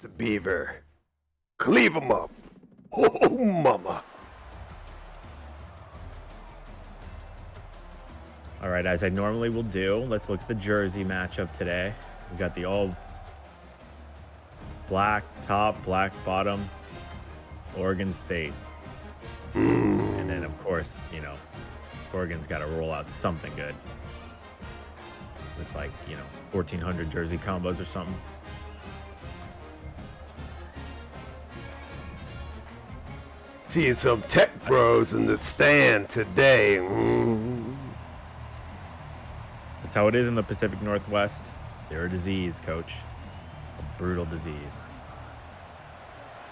the Beaver. Cleave 'em up. Oh, mama. All right, as I normally will do, let's look at the jersey matchup today. We got the all black top, black bottom, Oregon State. And then, of course, you know, Oregon's got to roll out something good with, like, you know, 1,400 jersey combos or something. Seeing some tech bros in the stand today. That's how it is in the Pacific Northwest. They're a disease, coach. A brutal disease.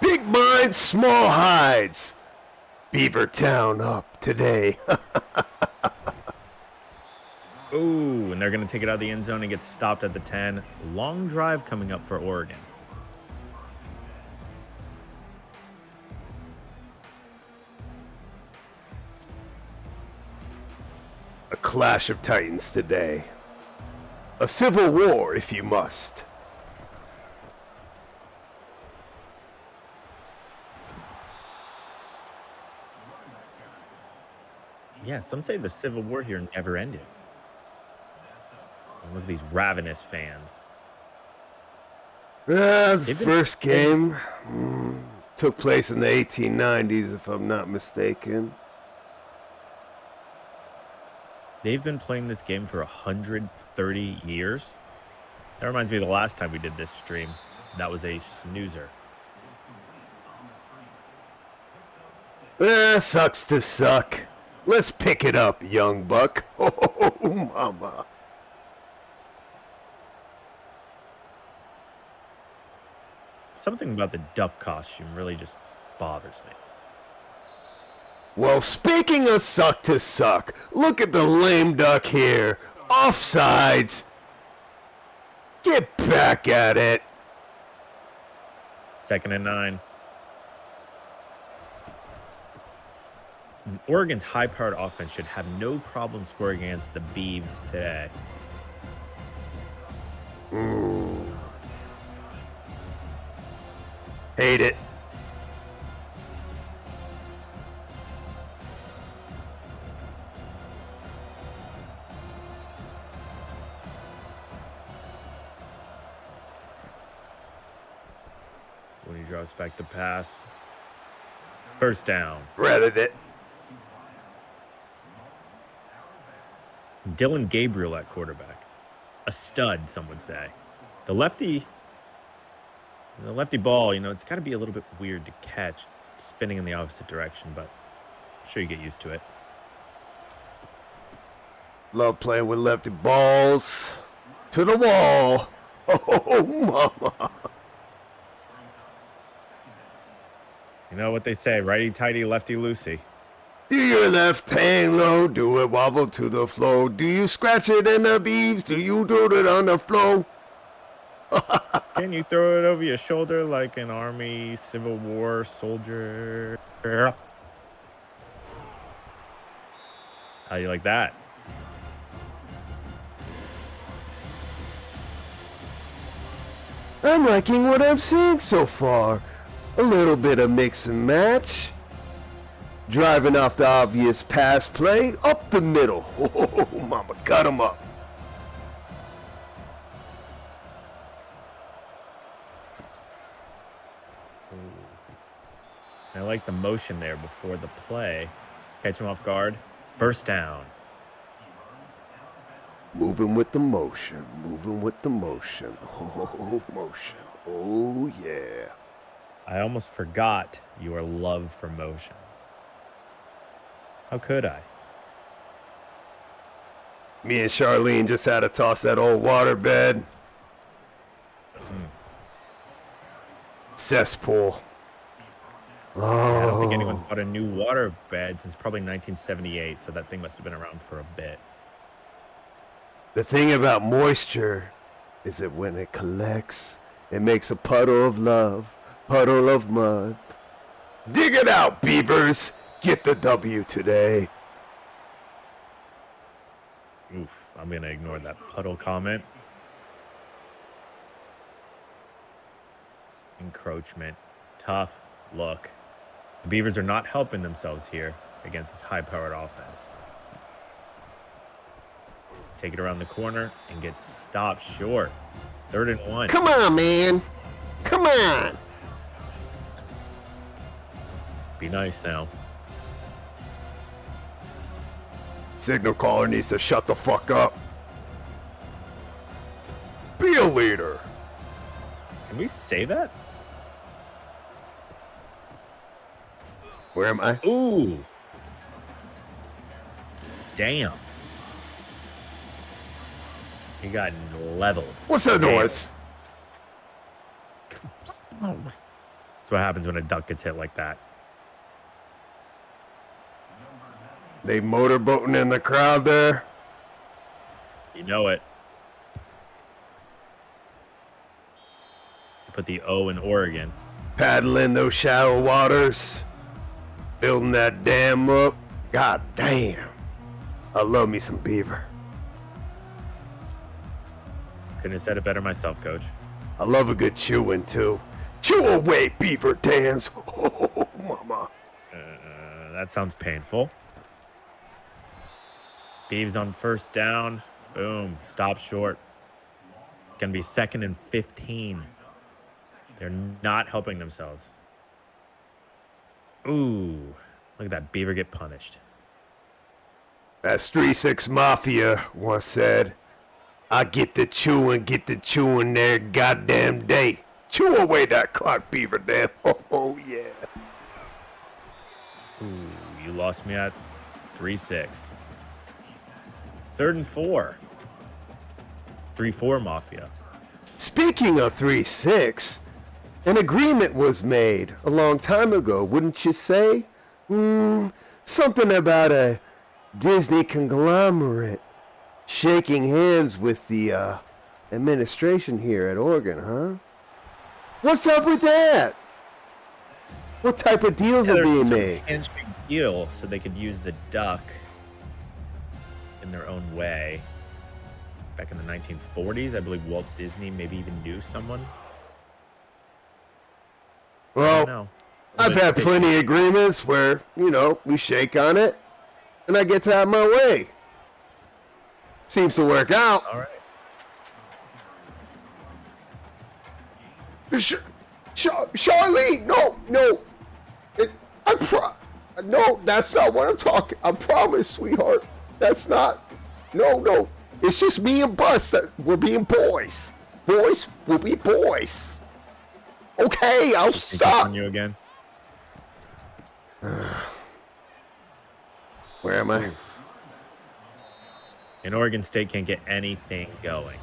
Big minds, small hides. Beaver Town up today. Ooh, and they're going to take it out of the end zone and get stopped at the 10. Long drive coming up for Oregon. A clash of titans today. A civil war, if you must. Yeah, some say the Civil War here never ended. Look at these ravenous fans. The first game took place in the 1890s, if I'm not mistaken. They've been playing this game for 130 years. That reminds me of the last time we did this stream. That was a snoozer. Sucks to suck. Let's pick it up, young buck. Oh, mama. Something about the duck costume really just bothers me. Well, speaking of suck to suck, look at the lame duck here. Offsides. Get back at it. 2nd and 9. Oregon's high-powered offense should have no problem scoring against the Beavs today. Hate it. When he drops back to pass. First down. Threaded it. Dylan Gabriel at quarterback. A stud, some would say. The lefty ball, you know, it's got to be a little bit weird to catch, spinning in the opposite direction, but I'm sure you get used to it. Love playing with lefty balls. To the wall. Oh, mama. You know what they say, righty-tighty, lefty-loosey. Do your left hang low, do it wobble to the flow. Do you scratch it in the beeves? Do you do it on the flow? Can you throw it over your shoulder like an Army Civil War soldier? How you like that? I'm liking what I'm seeing so far. A little bit of mix and match. Driving off the obvious pass play, up the middle. Oh, mama, cut him up. I like the motion there before the play. Catch him off guard. First down. Moving with the motion, moving with the motion. Oh, motion. Oh, yeah. I almost forgot your love for motion. How could I? Me and Charlene just had to toss that old waterbed. Cesspool. Oh. I don't think anyone's bought a new water bed since probably 1978, so that thing must have been around for a bit. The thing about moisture is that when it collects, it makes a puddle of love, puddle of mud. Dig it out, Beavers. Get the W today. Oof, I'm going to ignore that puddle comment. encroachment. Tough look. The Beavers are not helping themselves here against this high-powered offense. Take it around the corner and get stopped short. 3rd and 1. Come on, man. Come on. Be nice now. Signal caller needs to shut the fuck up. Be a leader. Can we say that? Where am I? Ooh. Damn. He got leveled. What's that noise? That's what happens when a duck gets hit like that. They motorboating in the crowd there. You know it. You put the O in Oregon. Paddling those shallow waters. Building that dam up. God damn. I love me some beaver. Couldn't have said it better myself, Coach. I love a good chewing too. Chew away, beaver dams. Oh, mama. That sounds painful. Beavs on 1st down. Boom. Stop short. Gonna be 2nd and 15. They're not helping themselves. Ooh. Look at that Beaver get punished. That's 3-6 Mafia once said, I get the chewing there goddamn day. Chew away that clock, beaver dam. Oh, yeah. Ooh, you lost me at 3-6. 3rd and 4. 3-4 Mafia. Speaking of 3-6, an agreement was made a long time ago, wouldn't you say? Something about a Disney conglomerate shaking hands with the administration here at Oregon, huh? What's up with that? What type of deals are being made? Handshake deal so they could use the duck in their own way. Back in the 1940s, I believe Walt Disney maybe even knew someone. Well, I've had plenty of agreements where, we shake on it and I get to have my way. Seems to work out. All right. Charlene, no. No, that's not what I'm talking. I promise, sweetheart. That's not. No. It's just me and Bus. We're being boys. Boys will be boys. Okay, I'll stop. On you again. Where am I? And Oregon State can't get anything going.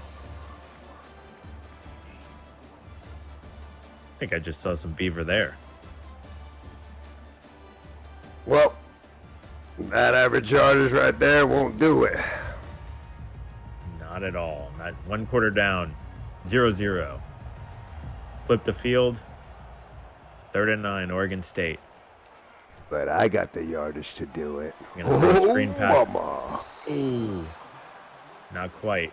I think I just saw some Beaver there. Well, that average yardage right there won't do it. Not at all. Not 1 quarter down. 0-0. Flip the field. 3rd and 9, Oregon State. But I got the yardage to do it. Gonna throw a screen pass. Mama. Ooh. Not quite.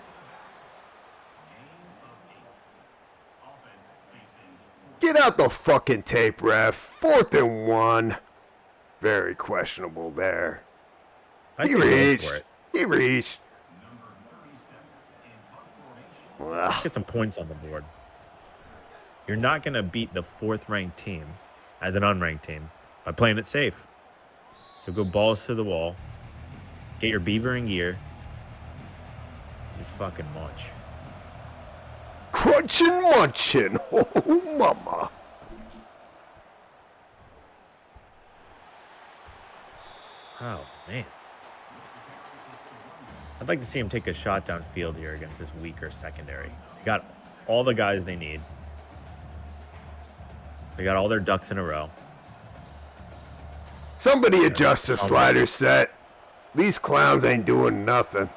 Get out the fucking tape, ref. 4th and 1. Very questionable there. I see a goal for it. He reached. Ugh. Get some points on the board. You're not going to beat the 4th-ranked team as an unranked team by playing it safe. So go balls to the wall. Get your Beaver in gear. Just fucking munch. Crunching, munching. Oh, mama. Oh, man. I'd like to see him take a shot downfield here against this weaker secondary. They got all the guys they need. They got all their ducks in a row. Somebody adjust the slider set. These clowns ain't doing nothing.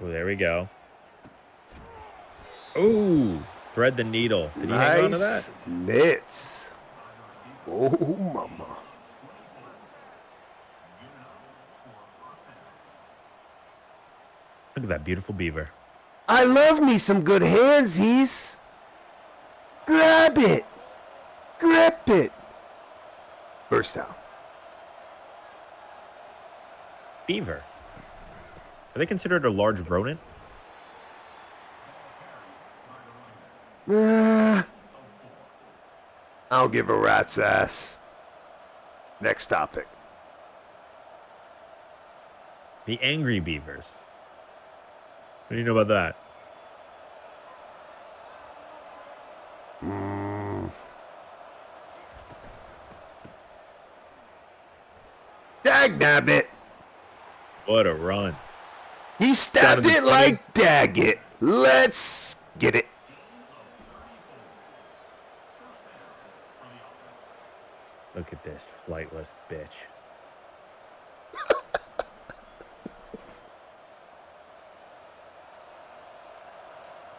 Oh, there we go. Ooh, thread the needle. Did he hang on to that? Nits. Oh, mama. Look at that beautiful Beaver. I love me some good handsies. Grab it. Grip it. First down. Beaver. Are they considered a large rodent? I don't give a rat's ass. Next topic. The angry beavers. What do you know about that? Dagnabbit. What a run. He stabbed Down to it the like Daggett. Let's get it. Look at this flightless bitch.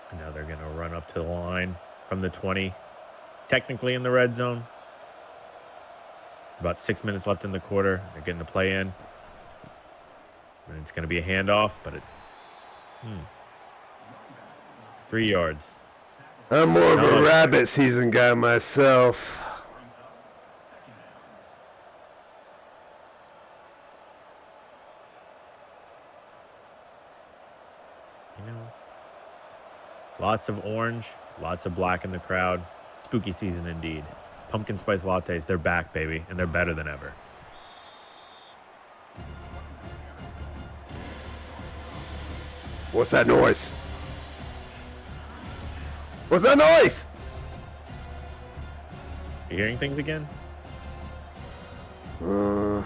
And now they're going to run up to the line from the 20. Technically in the red zone. About 6 minutes left in the quarter. They're getting the play in. And it's going to be a handoff, but it... 3 yards. I'm more of a rabbit season guy myself. You know, lots of orange, lots of black in the crowd. Spooky season indeed. Pumpkin spice lattes, they're back, baby, and they're better than ever. What's that noise? What's that noise? You hearing things again? Ooh,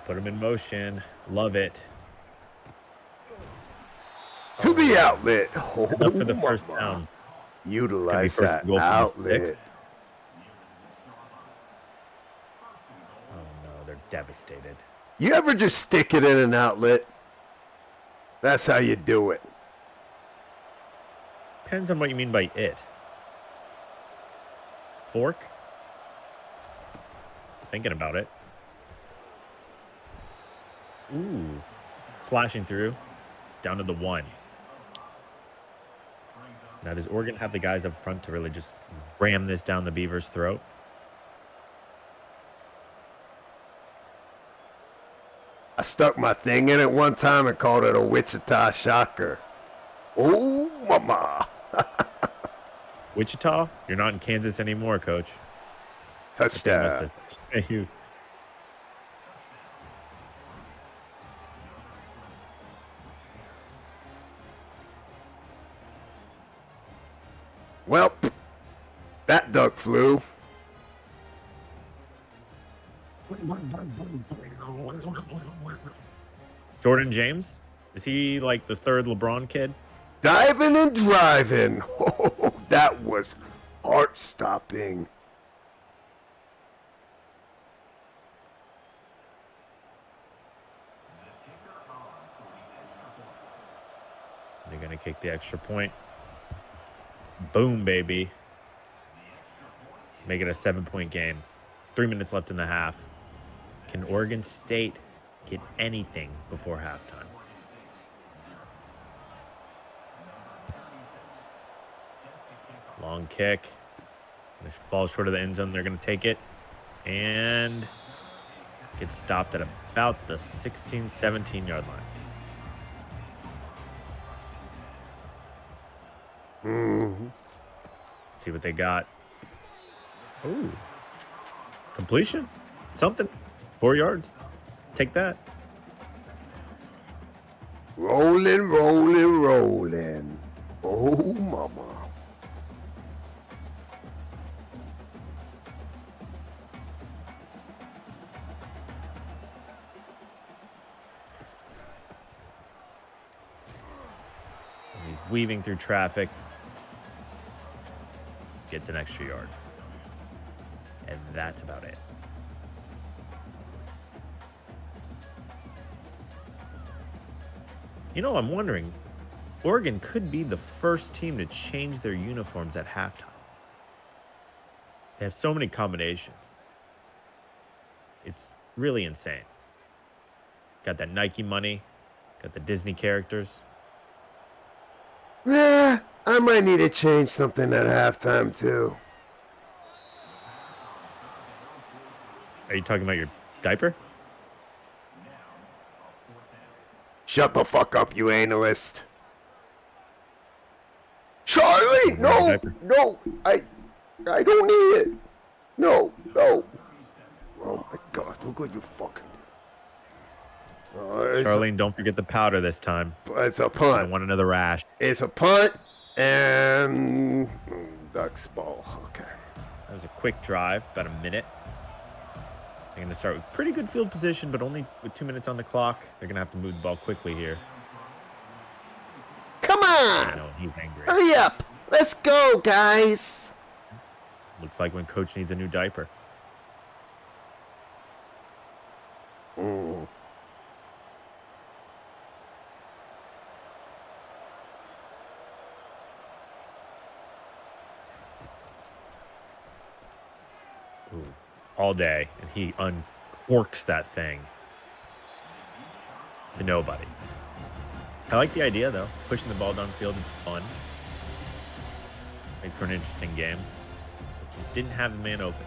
put them in motion. Love it. To the outlet. Enough for the first down. Utilize first that and goal from the 6. outlet. Oh no, they're devastated. You ever just stick it in an outlet? That's how you do it. Depends on what you mean by it. Fork? Thinking about it. Ooh. Slashing through. Down to the 1. Now, does Oregon have the guys up front to really just ram this down the Beavers' throat? I stuck my thing in it one time and called it a Wichita shocker. Oh, mama. Wichita? You're not in Kansas anymore, Coach. Touchdown. Must have you. Well, that duck flew. Jordan James? Is he like the third LeBron kid? Diving and driving. Oh, that was heart-stopping. They're going to kick the extra point. Boom, baby. Make it a 7-point game. 3 minutes left in the half. Can Oregon State get anything before halftime? Long kick. Gonna fall short of the end zone. They're going to take it. And get stopped at about the 16, 17-yard line. See what they got. Ooh. Completion? Something. 4 yards. Take that. Rolling, rolling, rolling. Oh, mama. And he's weaving through traffic. Gets an extra yard. And that's about it. You know, I'm wondering, Oregon could be the first team to change their uniforms at halftime. They have so many combinations. It's really insane. Got that Nike money. Got the Disney characters. Yeah, I might need to change something at halftime, too. Are you talking about your diaper? Shut the fuck up, you analyst. Charlie, no, no, I don't need it. No, no. Oh my God, look what you fucking did. Charlene, don't forget the powder this time. It's a I punt. don't want another rash. It's a punt and Ducks ball. Okay. That was a quick drive, about a minute. They're going to start with pretty good field position, but only with 2 minutes on the clock. They're going to have to move the ball quickly here. Come on! I know, he's angry. Hurry up! Let's go, guys! Looks like when coach needs a new diaper. Mm. Ooh, all day, and he uncorks that thing to nobody. I like the idea, though. Pushing the ball downfield is fun. Makes for an interesting game. But just didn't have the man open.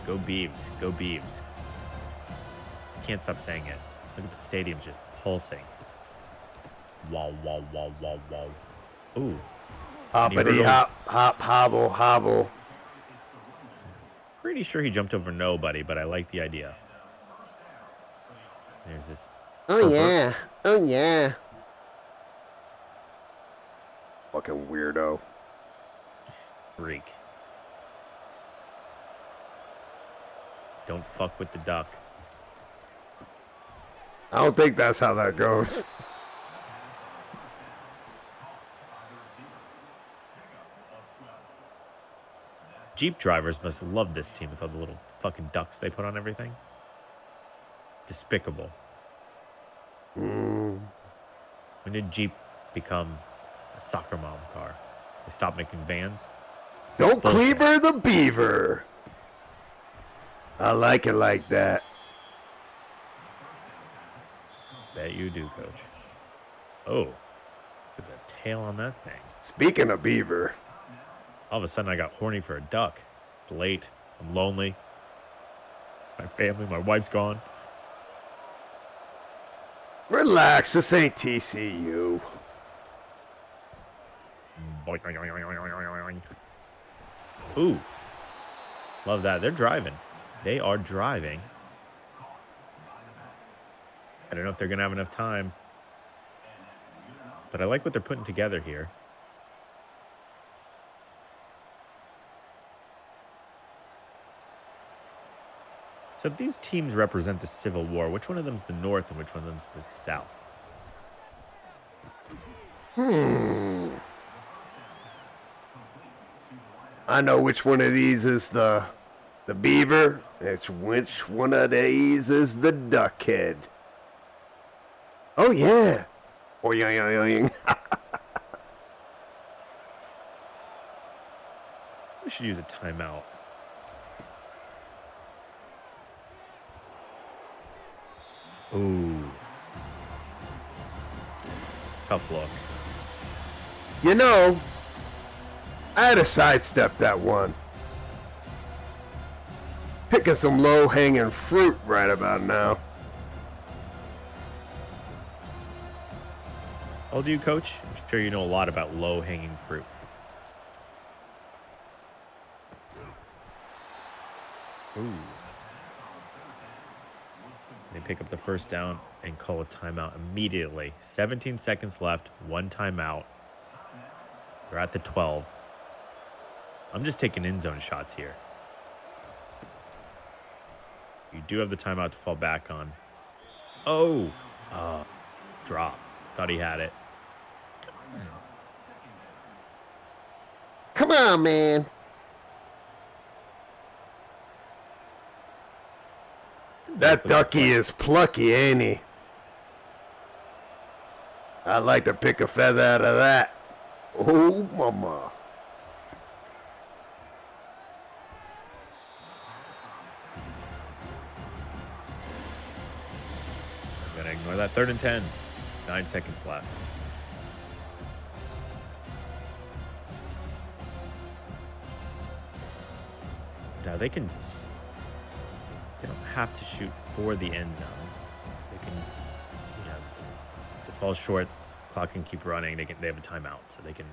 Go Beavs. Go Beavs. Can't stop saying it. Look at the stadium's just pulsing. Wow, wow, wow, wow, wow. Ooh. Hoppity hop, hop, hobble, hobble. Pretty sure he jumped over nobody, but I like the idea. There's this. Oh, yeah. Oh, yeah. Fucking weirdo. Freak. Don't fuck with the duck. I don't think that's how that goes. Jeep drivers must love this team with all the little fucking ducks they put on everything. Despicable. Mm. When did Jeep become a soccer mom car? They stopped making vans? Don't Bullshit. cleaver the beaver. I like it like that. Bet you do, coach. Oh, look at the tail on that thing. Speaking of beaver. All of a sudden, I got horny for a duck. It's late. I'm lonely. My family, my wife's gone. Relax, this ain't TCU. Ooh. Love that. They're driving. They are driving. I don't know if they're going to have enough time. But I like what they're putting together here. So if these teams represent the Civil War, which one of them's the North and which one of them's the South? I know which one of these is the beaver. It's which one of these is the duckhead. Oh yeah. Oing, oing, oing. We should use a timeout. Ooh. Tough look. You know, I had to sidestep that one. Picking some low-hanging fruit right about now. How old are you, Coach? I'm sure you know a lot about low-hanging fruit. Ooh. They pick up the first down and call a timeout immediately. 17 seconds left, one timeout. They're at the 12. I'm just taking end zone shots here. You do have the timeout to fall back on. Oh, drop. Thought he had it. Come on, man. That ducky is plucky, ain't he? I'd like to pick a feather out of that. Oh, mama. Ignore that. 3rd and 10. 9 seconds left. Now they can. They don't have to shoot for the end zone. They can, if it falls short, clock can keep running. They have a timeout, so they can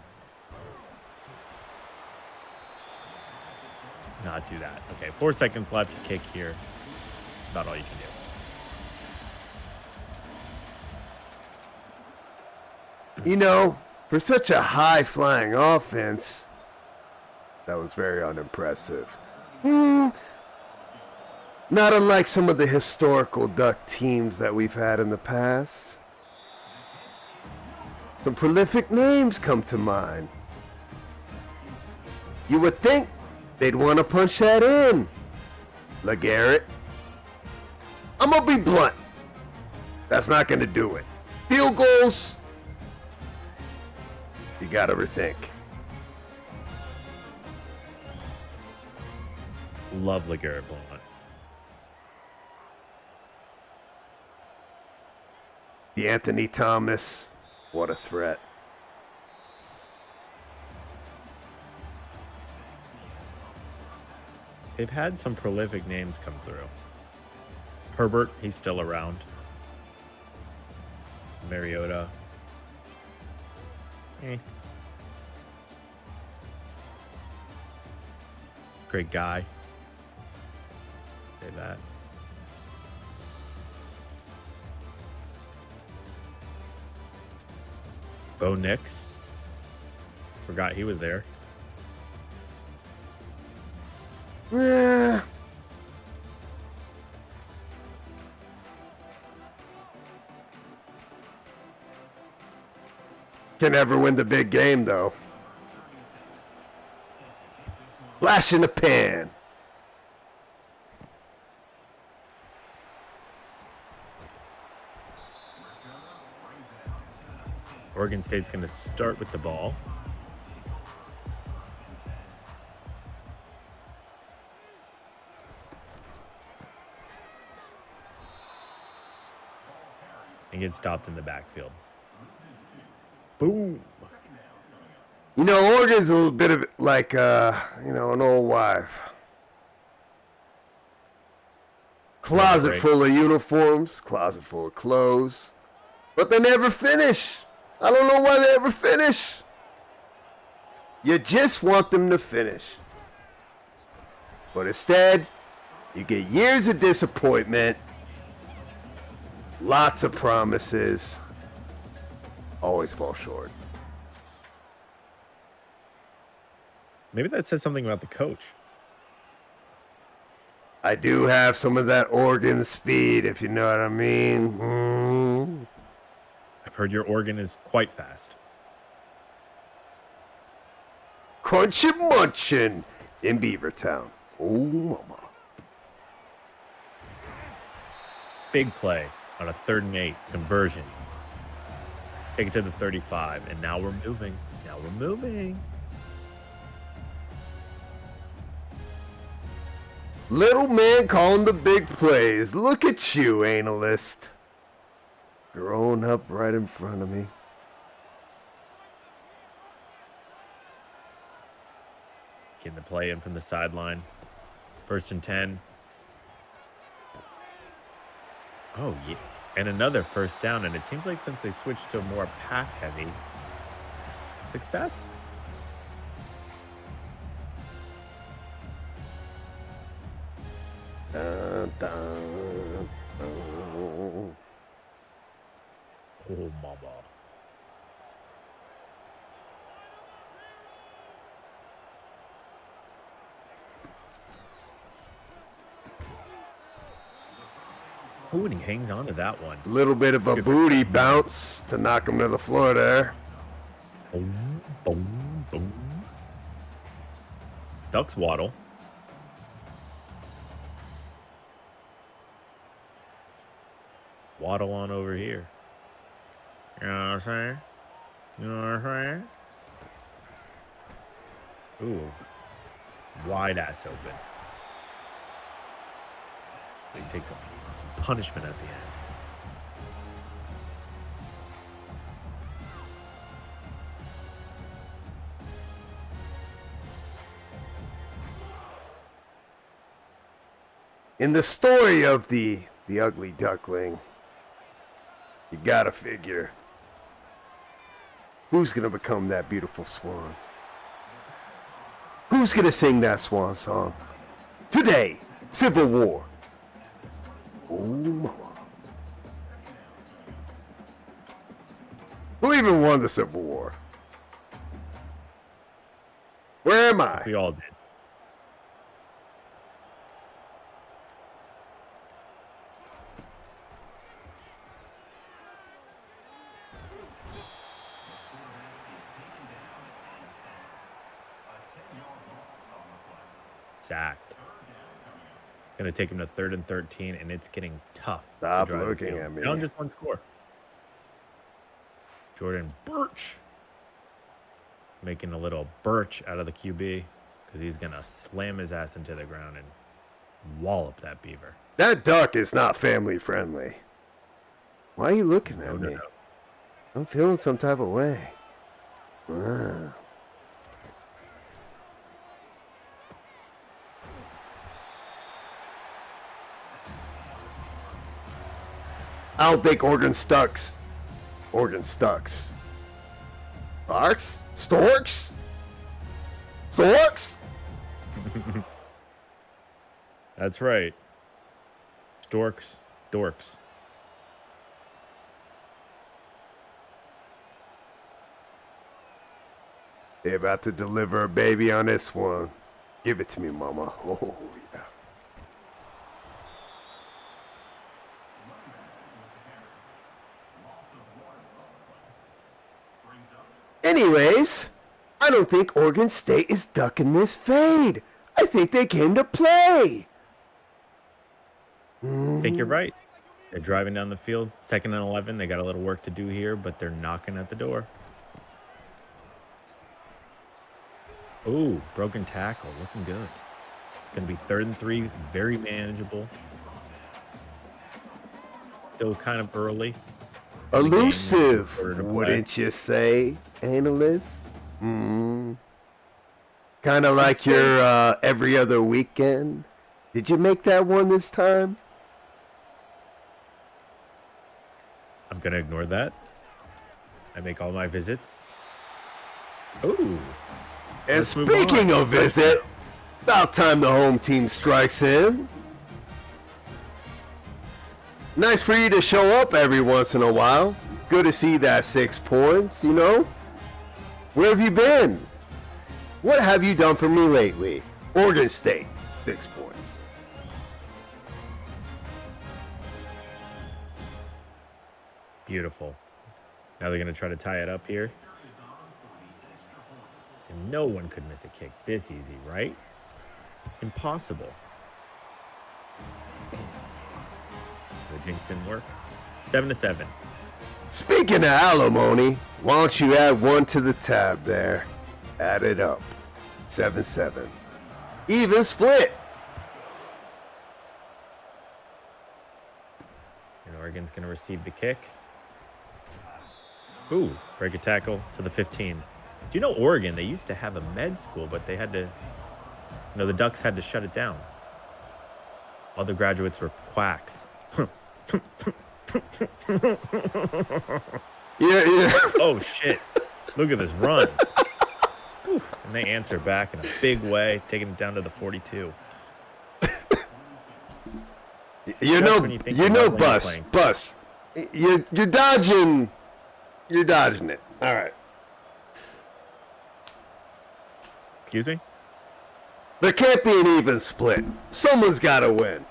not do that. Okay, 4 seconds left to kick here. That's about all you can do. You know, for such a high-flying offense, that was very unimpressive. Not unlike some of the historical Duck teams that we've had in the past. Some prolific names come to mind. You would think they'd want to punch that in. LeGarrette. I'm going to be blunt. That's not going to do it. Field goals, you got to rethink. Love LeGarrette Blount. The Anthony Thomas, what a threat. They've had some prolific names come through. Herbert, he's still around. Mariota. Great guy. Say that. Bo Nix. Forgot he was there. Yeah. Can never win the big game, though. Flash in the pan. Oregon State's going to start with the ball. And get stopped in the backfield. Boom. You know, Oregon's a little bit of like, an old wife. Closet full of uniforms, closet full of clothes, but they never finish. I don't know why they ever finish. You just want them to finish. But instead, you get years of disappointment, lots of promises, always fall short. Maybe that says something about the coach. I do have some of that Oregon speed, if you know what I mean. I've heard your organ is quite fast. Crunchin' munchin' in Beavertown. Oh, mama. Big play on a 3rd and 8 conversion. Take it to the 35, and now we're moving. Little man calling the big plays. Look at you, analyst. Growing up right in front of me. Getting the play in from the sideline. 1st and 10. Oh, yeah. And another 1st down. And it seems like since they switched to more pass-heavy, success. Oh, mama. Ooh, and he hangs on to that one. Little bit of a booty bounce to knock him to the floor there. Boom, boom, boom. Ducks waddle. Waddle on over here. You know what I'm saying? You know what I'm saying? Ooh. Wide ass open. He takes some punishment at the end. In the story of the ugly duckling, you gotta figure who's gonna become that beautiful swan. Who's gonna sing that swan song? Today, Civil War. Oh, mama. Who even won the Civil War? Where am I? We all did. Sacked. It's going to take him to 3rd and 13, and it's getting tough. Stop to drive looking the field. at me. Down just one score. Jordan Birch making a little birch out of the QB because he's going to slam his ass into the ground and wallop that beaver. That duck is not family friendly. Why are you looking at me? No. I'm feeling some type of way. Wow. I don't think Oregon stucks. Barks? Storks? That's right. Storks, dorks. They're about to deliver a baby on this one. Give it to me, mama. Oh, yeah. Anyways, I don't think Oregon State is ducking this fade. I think they came to play. I think you're right. They're driving down the field. 2nd and 11. They got a little work to do here, but they're knocking at the door. Ooh, broken tackle. Looking good. It's going to be 3rd and 3. Very manageable. Still kind of early. Elusive, Order to play. wouldn't you say, analyst? Kind of like say- your every other weekend. Did you make that one this time? I'm going to ignore that. I make all my visits. Ooh. And Let's move speaking on. of visit, about time the home team strikes in. Nice for you to show up every once in a while. Good to see that 6 points, you know? Where have you been? What have you done for me lately? Oregon State, 6 points. Beautiful. Now they're going to try to tie it up here. And no one could miss a kick this easy, right? Impossible. The jinx didn't work. 7-7. Speaking of alimony, why don't you add one to the tab there? Add it up. 7-7. Even split. And Oregon's going to receive the kick. Ooh, break a tackle to the 15. Do you know Oregon, they used to have a med school, but they had to, the Ducks had to shut it down. All the graduates were quacks. Yeah. Oh, shit. Look at this run. Oof. And they answer back in a big way, taking it down to the 42. You're when you think about when you're bus. You're dodging it. All right. Excuse me? There can't be an even split. Someone's got to win.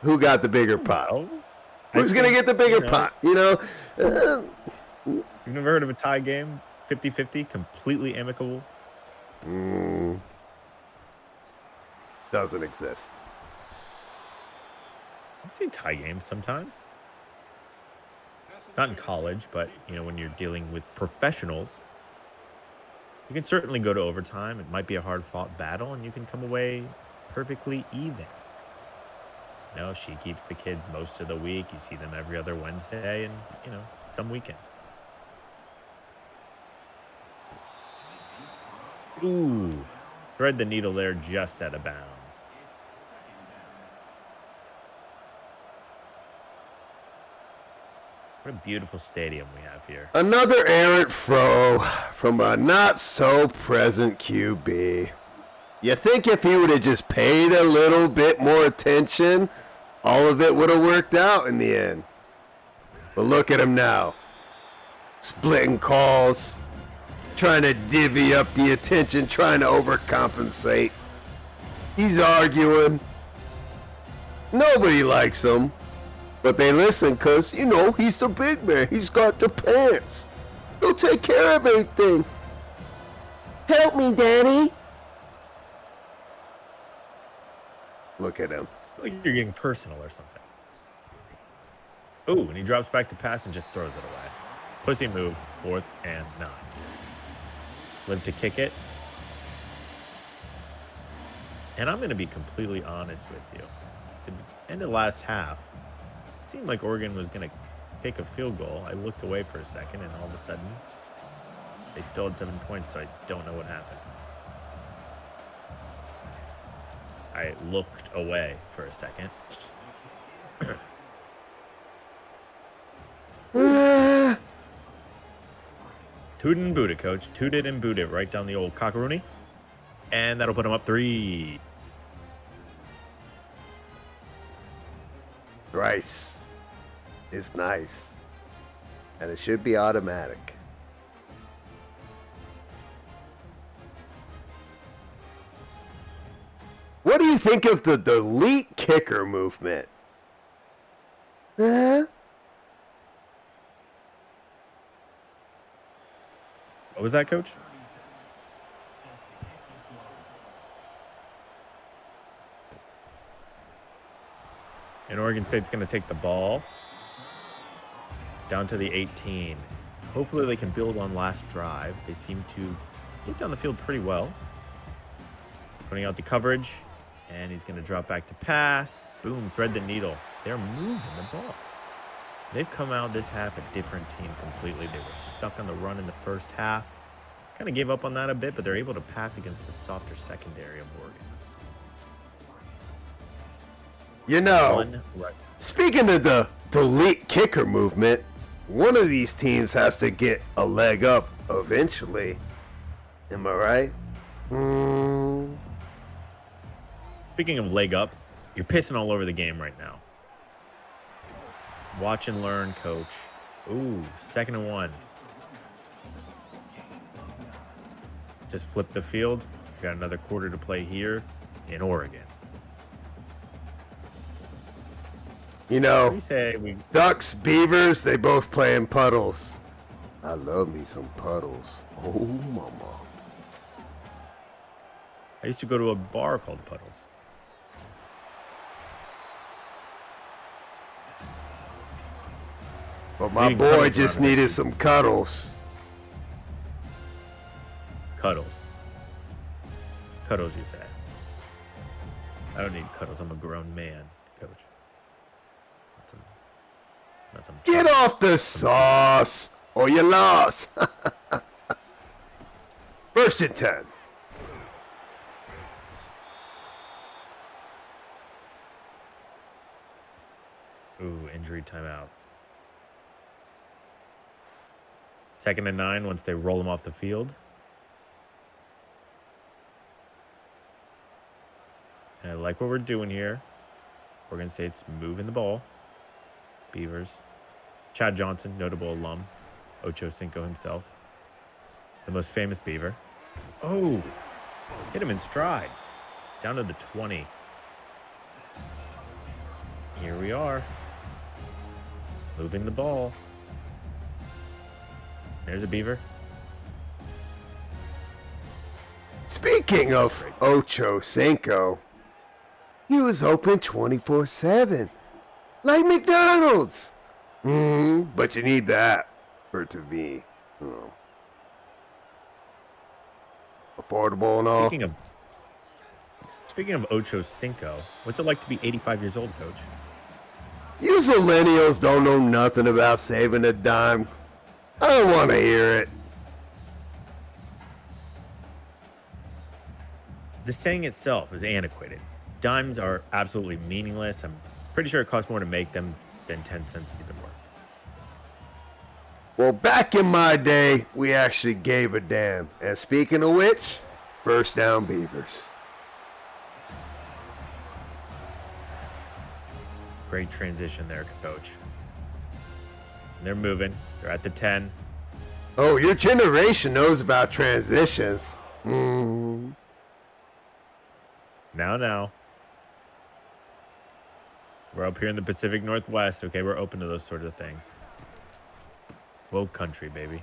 Who got the bigger pot? Oh, Who's going to get the bigger pot? You've never heard of a tie game? 50-50, completely amicable? Doesn't exist. I see tie games sometimes. Not in college, but, when you're dealing with professionals, you can certainly go to overtime. It might be a hard-fought battle, and you can come away perfectly even. She keeps the kids most of the week. You see them every other Wednesday and, some weekends. Ooh. Thread the needle there just out of bounds. What a beautiful stadium we have here. Another errant throw from a not-so-present QB. You think if he would have just paid a little bit more attention, all of it would have worked out in the end. But look at him now. Splitting calls, trying to divvy up the attention, trying to overcompensate. He's arguing. Nobody likes him. But they listen because, he's the big man. He's got the pants. He'll take care of everything. Help me, Daddy. Look at him. Like you're getting personal or something. Ooh, and he drops back to pass and just throws it away. Pussy move, 4th and 9. Live to kick it. And I'm going to be completely honest with you. At the end of the last half, it seemed like Oregon was going to kick a field goal. I looked away for a second, and all of a sudden, they still had 7 points, so I don't know what happened. I looked away for a second. Toot and boot it, coach. Toot it and boot it right down the old cockaroony. And that'll put him up 3. Thrice is nice. And it should be automatic. What do you think of the delete kicker movement? Huh? What was that, coach? And Oregon State's going to take the ball down to the 18. Hopefully they can build on last drive. They seem to get down the field pretty well. Putting out the coverage, and he's going to drop back to pass. Boom, thread the needle. They're moving the ball. They've come out this half a different team completely. They were stuck on the run in the first half. Kind of gave up on that a bit, but they're able to pass against the softer secondary of Oregon. Speaking of the delete kicker movement, one of these teams has to get a leg up eventually. Am I right? Speaking of leg up, you're pissing all over the game right now. Watch and learn, coach. Ooh, 2nd and 1. Just flip the field. Got another quarter to play here in Oregon. Ducks, Beavers, they both play in puddles. I love me some puddles. Oh, mama. I used to go to a bar called Puddles. But my boy just needed some cuddles. Cuddles. Cuddles, you say. I don't need cuddles. I'm a grown man, coach. Not some Get off the sauce, or you lost. 1st and 10. Ooh, injury timeout. 2nd and 9 once they roll him off the field. And I like what we're doing here. Oregon State's moving the ball. Beavers. Chad Johnson, notable alum. Ocho Cinco himself. The most famous Beaver. Oh! Hit him in stride. Down to the 20. Here we are. Moving the ball. There's a Beaver. Speaking of Ocho Cinco, he was open 24/7. Like McDonald's. But you need that for it to be affordable and all. Speaking of Ocho Cinco, what's it like to be 85 years old, coach? You millennials don't know nothing about saving a dime. I don't want to hear it. the saying itself is antiquated. Dimes are absolutely meaningless. I'm pretty sure it costs more to make them than 10 cents is even worth. Well, back in my day, we actually gave a damn. And speaking of which, first down Beavers. Great transition there, Coach. And they're moving. They're at the 10. Oh, your generation knows about transitions. Now. We're up here in the Pacific Northwest. Okay, we're open to those sort of things. Woke country, baby.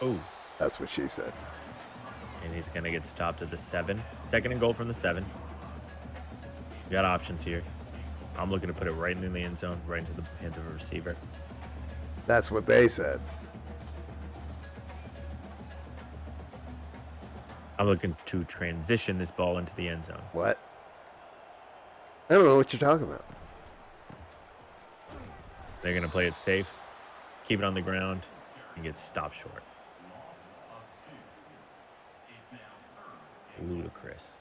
Oh. That's what she said. And he's going to get stopped at the 7. Second and goal from the 7. We got options here. I'm looking to put it right into the end zone, right into the hands of a receiver. That's what they said. I'm looking to transition this ball into the end zone. What? I don't know what you're talking about. They're going to play it safe, keep it on the ground, and get stopped short. Ludicrous.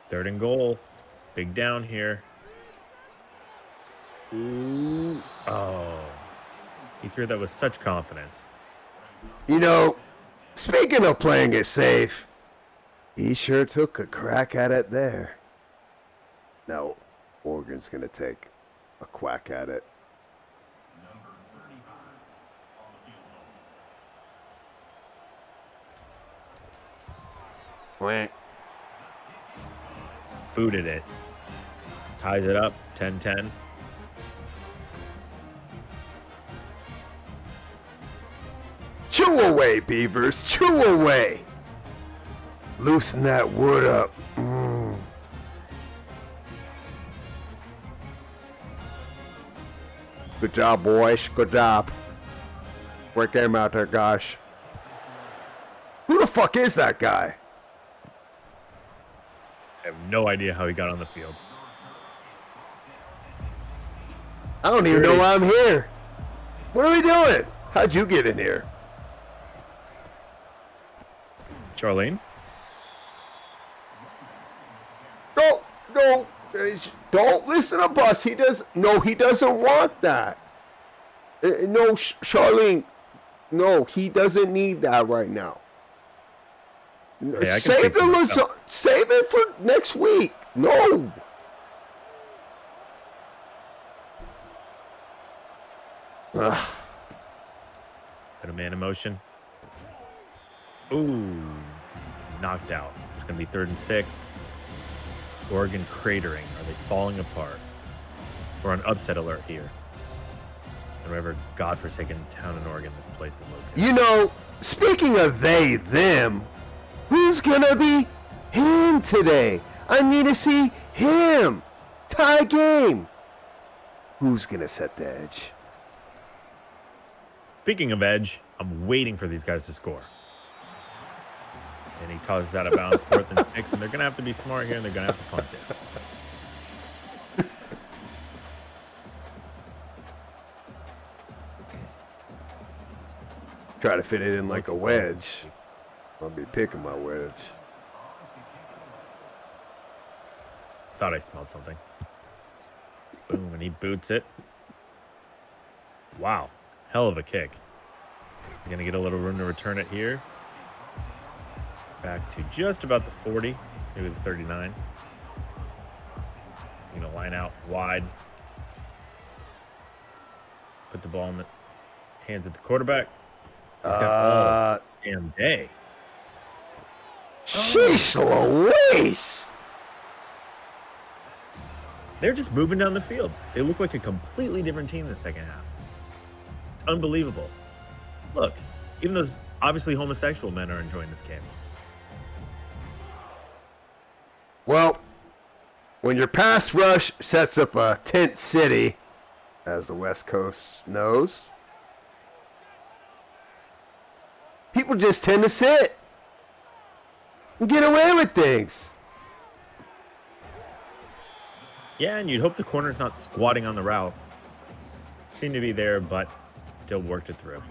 Third and goal. Big down here. Ooh. Oh. He threw that with such confidence. You know, speaking of playing it safe, he sure took a crack at it there. Now, Oregon's going to take a quack at it. Wait. Booted it. Ties it up. 10-10. Chew away, Beavers. Chew away. Loosen that wood up. Good job, boys. Good job. Great game out there, guys. Who the fuck is that guy? I have no idea how he got on the field. I don't even know why I'm here. What are we doing? How'd you get in here? Charlene? Don't listen to Bus. He doesn't want that. No, Charlene. No, he doesn't need that right now. Hey, save it for next week. No. Bit of man emotion. Ooh. Knocked out. It's going to be 3rd and 6. Oregon cratering. Are they falling apart? We're on upset alert here. And whatever godforsaken town in Oregon this place is located. You know, speaking of they, them, who's going to be him today? I need to see him. Tie game. Who's going to set the edge? Speaking of edge, I'm waiting for these guys to score. And he tosses out of bounds, 4th and 6, and they're going to have to be smart here, and they're going to have to punt it. Try to fit it in like a wedge. I'll be picking my wedge. Thought I smelled something. Boom, and he boots it. Wow, hell of a kick. He's going to get a little room to return it here. Back to just about the 40, maybe the 39. You know, line out wide. Put the ball in the hands of the quarterback. He's got all damn day. Sheesh Louise! They're just moving down the field. They look like a completely different team in the second half. It's unbelievable. Look, even those obviously homosexual men are enjoying this game. Well, when your pass rush sets up a tent city, as the West Coast knows, people just tend to sit and get away with things. Yeah, and you'd hope the corner's not squatting on the route. Seemed to be there, but still worked it through.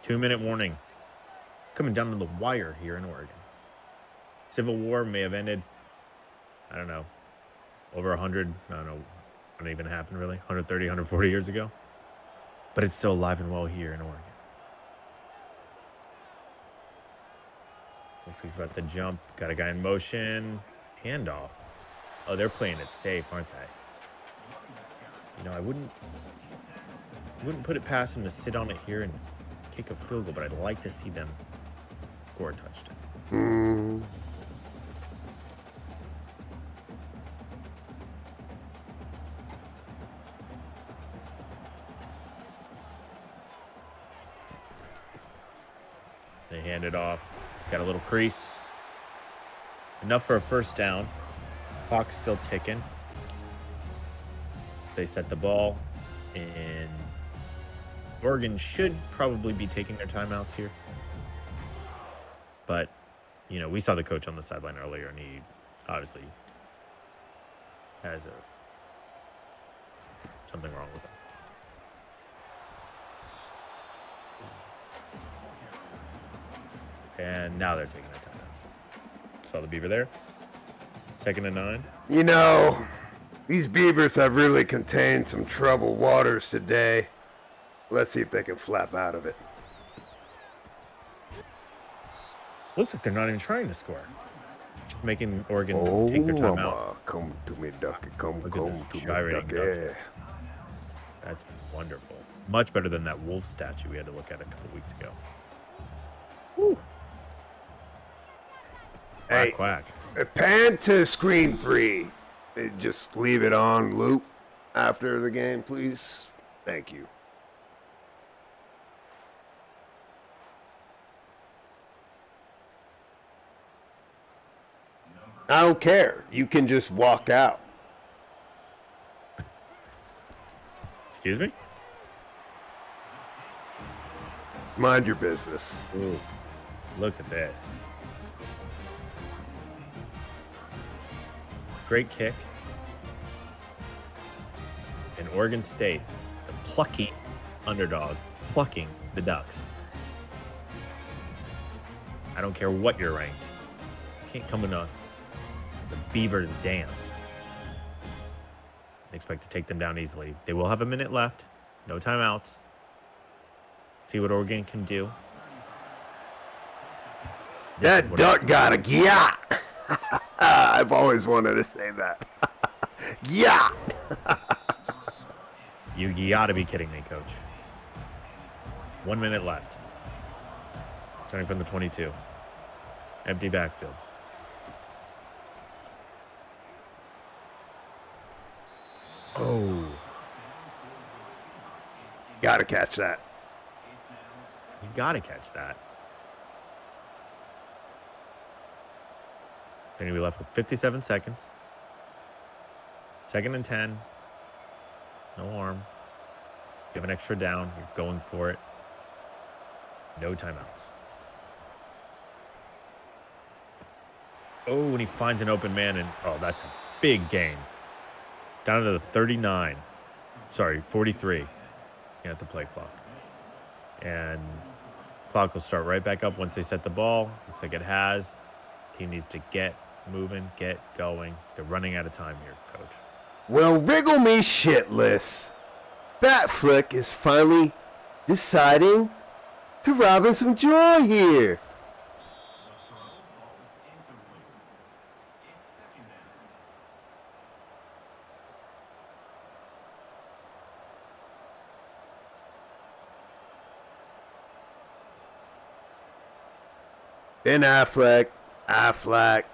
Two-minute warning. Coming down to the wire here in Oregon. Civil War may have ended, I don't know, over 100, I don't know, when it even happened really, 130, 140 years ago. But it's still alive and well here in Oregon. Looks like he's about to jump. Got a guy in motion. Handoff. Oh, they're playing it safe, aren't they? You know, I wouldn't put it past him to sit on it here and kick a field goal, but I'd like to see them score a touchdown. They hand it off. It's got a little crease. Enough for a first down. Clock's still ticking. They set the ball, and Oregon should probably be taking their timeouts here. But, you know, we saw the coach on the sideline earlier, and he obviously has something wrong with him. And now they're taking a timeout. Saw the Beaver there. 2nd and 9. You know, these Beavers have really contained some troubled waters today. Let's see if they can flap out of it. Looks like they're not even trying to score. Just making Oregon take their timeouts. Come to me, ducky. Come Look to at this me, gyrating ducky. duck. That's wonderful. Much better than that wolf statue we had to look at a couple weeks ago. Woo. Hey, quack. Pan to screen 3. Just leave it on loop after the game, please. Thank you. I don't care. You can just walk out. Excuse me? Mind your business. Ooh. Look at this. Great kick. And Oregon State, the plucky underdog, plucking the Ducks. I don't care what you're ranked. You can't come into the Beavers dam and expect to take them down easily. They will have a minute left. No timeouts. See what Oregon can do. That duck got a gyat. I've always wanted to say that. Yeah. You gotta be kidding me, Coach. 1 minute left. Starting from the 22. Empty backfield. Oh. Gotta catch that. You gotta catch that. Then we left with 57 seconds. 2nd and 10. No harm. You have an extra down. You're going for it. No timeouts. Oh, and he finds an open man, and oh, that's a big gain. Down to the 39. Sorry, 43. At the play clock. And clock will start right back up once they set the ball. Looks like it has. Team needs to get moving, get going. They're running out of time here, Coach. Well, wriggle me shitless. Batflick is finally deciding to rob us some joy here. Ben Affleck, Affleck,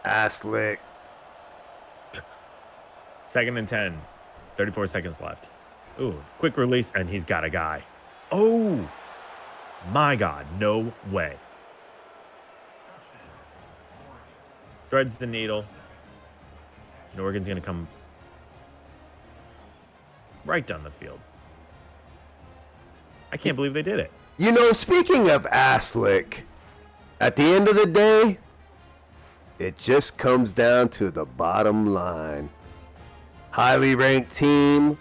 Asslick. 2nd and 10. 34 seconds left. Ooh, quick release, and he's got a guy. Oh, my God, no way. Threads the needle. And Oregon's going to come right down the field. I can't believe they did it. You know, speaking of Aslick, at the end of the day, it just comes down to the bottom line. Highly ranked team,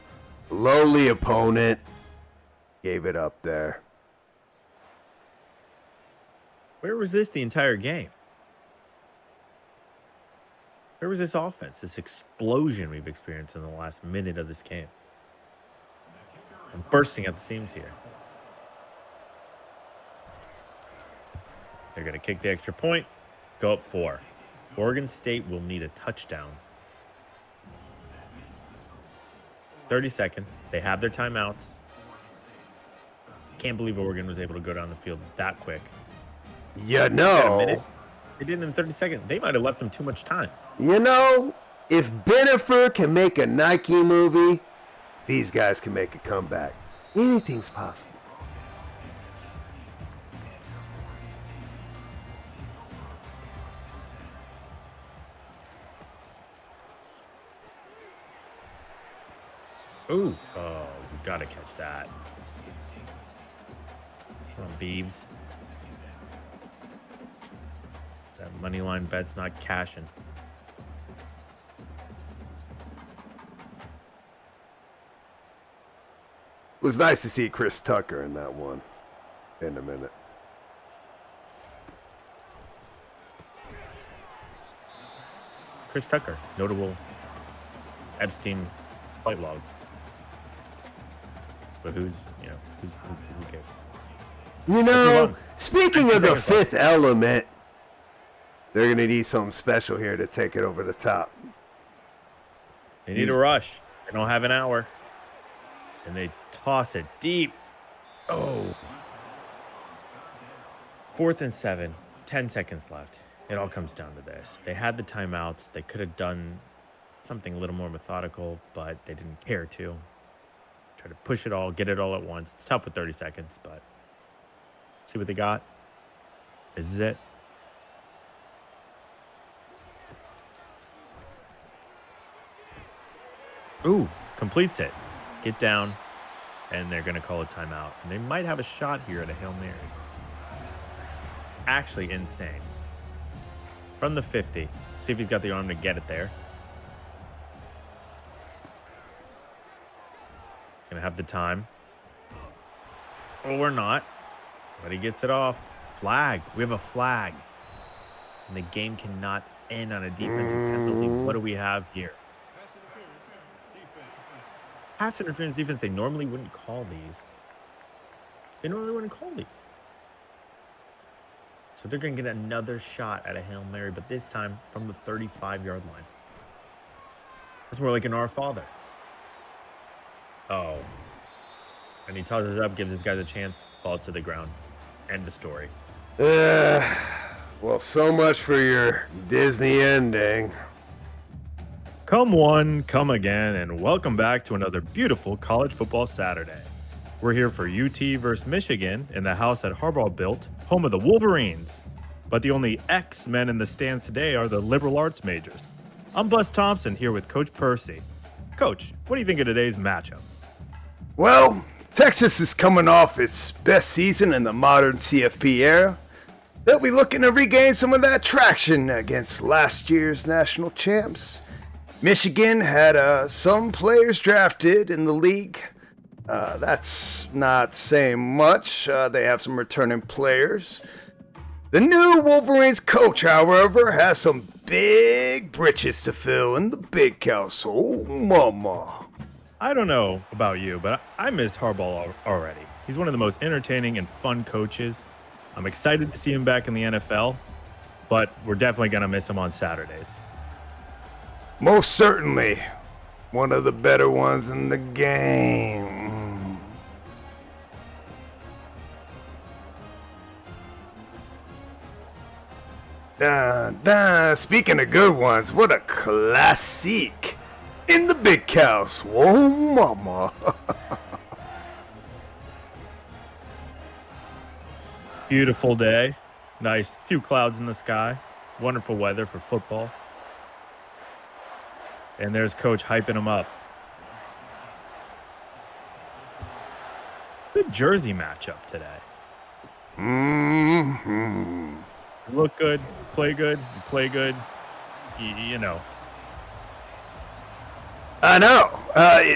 lowly opponent, gave it up there. Where was this the entire game? Where was this offense, this explosion we've experienced in the last minute of this game? I'm bursting at the seams here. They're going to kick the extra point, go up 4. Oregon State will need a touchdown. 30 seconds. They have their timeouts. Can't believe Oregon was able to go down the field that quick. You know. They did it in 30 seconds. They might have left them too much time. You know, if Bennifer can make a Nike movie, these guys can make a comeback. Anything's possible. Ooh. Oh, we got to catch that. Come on, Beavs. That money line bet's not cashing. It was nice to see Chris Tucker in that one in a minute. Chris Tucker, notable Epstein flight log. But who cares? You know, speaking of the fifth element, they're going to need something special here to take it over the top. They need a rush. They don't have an hour. And they toss it deep. Oh. 4th and 7. 10 seconds left. It all comes down to this. They had the timeouts. They could have done something a little more methodical, but they didn't care to. Try to push it all, get it all at once. It's tough with 30 seconds, but see what they got. This is it. Ooh, completes it. Get down, and they're going to call a timeout. And they might have a shot here at a Hail Mary. Actually insane. From the 50. See if he's got the arm to get it there. Going to have the time. Or not. But he gets it off. Flag. We have a flag. And the game cannot end on a defensive penalty. What do we have here? Pass interference defense, they normally wouldn't call these. So they're going to get another shot at a Hail Mary, but this time from the 35-yard line. That's more like an Our Father. Oh. And he tosses it up, gives his guys a chance, falls to the ground. End the story. Well, so much for your Disney ending. Come one, come again, and welcome back to another beautiful college football Saturday. We're here for UT versus Michigan in the house that Harbaugh built, home of the Wolverines. But the only X-men in the stands today are the liberal arts majors. I'm Bus Thompson here with Coach Percy. Coach, what do you think of today's matchup? Well, Texas is coming off its best season in the modern CFP era. They'll be looking to regain some of that traction against last year's national champs. Michigan had some players drafted in the league. That's not saying much. They have some returning players. The new Wolverines coach, however, has some big britches to fill in the big house. Oh, mama. I don't know about you, but I miss Harbaugh already. He's one of the most entertaining and fun coaches. I'm excited to see him back in the NFL, but we're definitely going to miss him on Saturdays. Most certainly. One of the better ones in the game. Speaking of good ones, what a classic in the big house. Whoa, mama. Beautiful day. Nice few clouds in the sky. Wonderful weather for football. And there's Coach hyping him up. Good jersey matchup today. Mm-hmm. You look good, play good, you play good. You know. I know.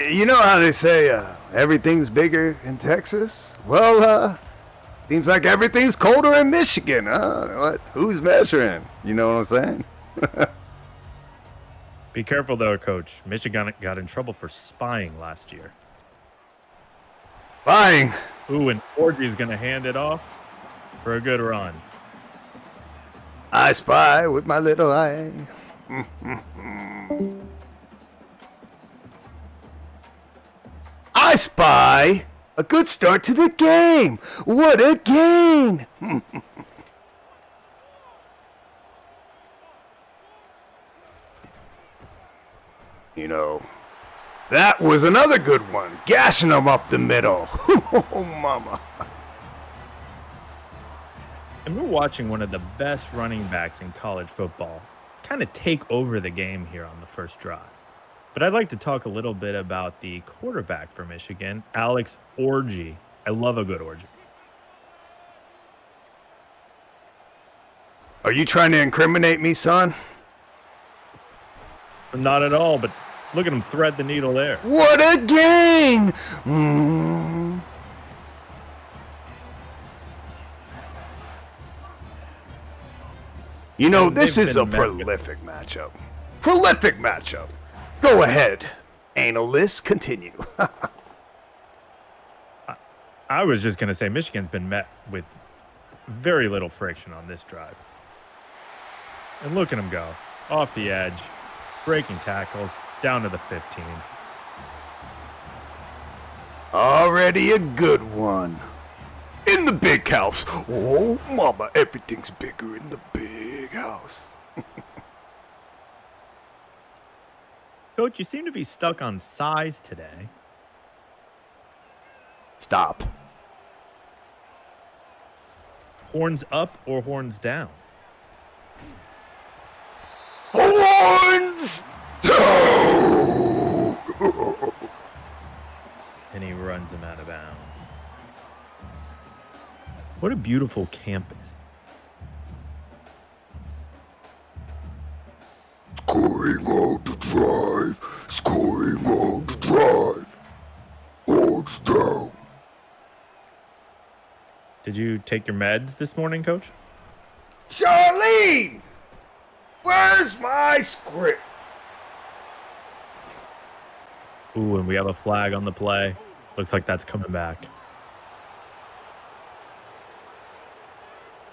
You know how they say everything's bigger in Texas? Well, seems like everything's colder in Michigan. What? Who's measuring? You know what I'm saying? Be careful, though, Coach. Michigan got in trouble for spying last year. Spying? Ooh, and Orgy's going to hand it off for a good run. I spy with my little eye. I spy a good start to the game. What a gain! You know, that was another good one. Gashing them up the middle. Oh, mama. And we're watching one of the best running backs in college football kind of take over the game here on the first drive. But I'd like to talk a little bit about the quarterback for Michigan, Alex Orgy. I love a good Orgy. Are you trying to incriminate me, son? Not at all, but look at him thread the needle there. What a gain! You know, this is a prolific matchup. Prolific matchup. Go ahead, analyst, continue. I was just going to say Michigan's been met with very little friction on this drive. And look at him go. Off the edge, breaking tackles, down to the 15. Already a good one. In the big house. Oh, mama, everything's bigger in the big house. Coach, you seem to be stuck on size today. Stop. Horns up or horns down? Horns down! And he runs him out of bounds. What a beautiful campus. Scoring on the drive. Scoring on the drive. Horns down. Did you take your meds this morning, Coach? Charlene! Where's my script? Ooh, and we have a flag on the play. Looks like that's coming back.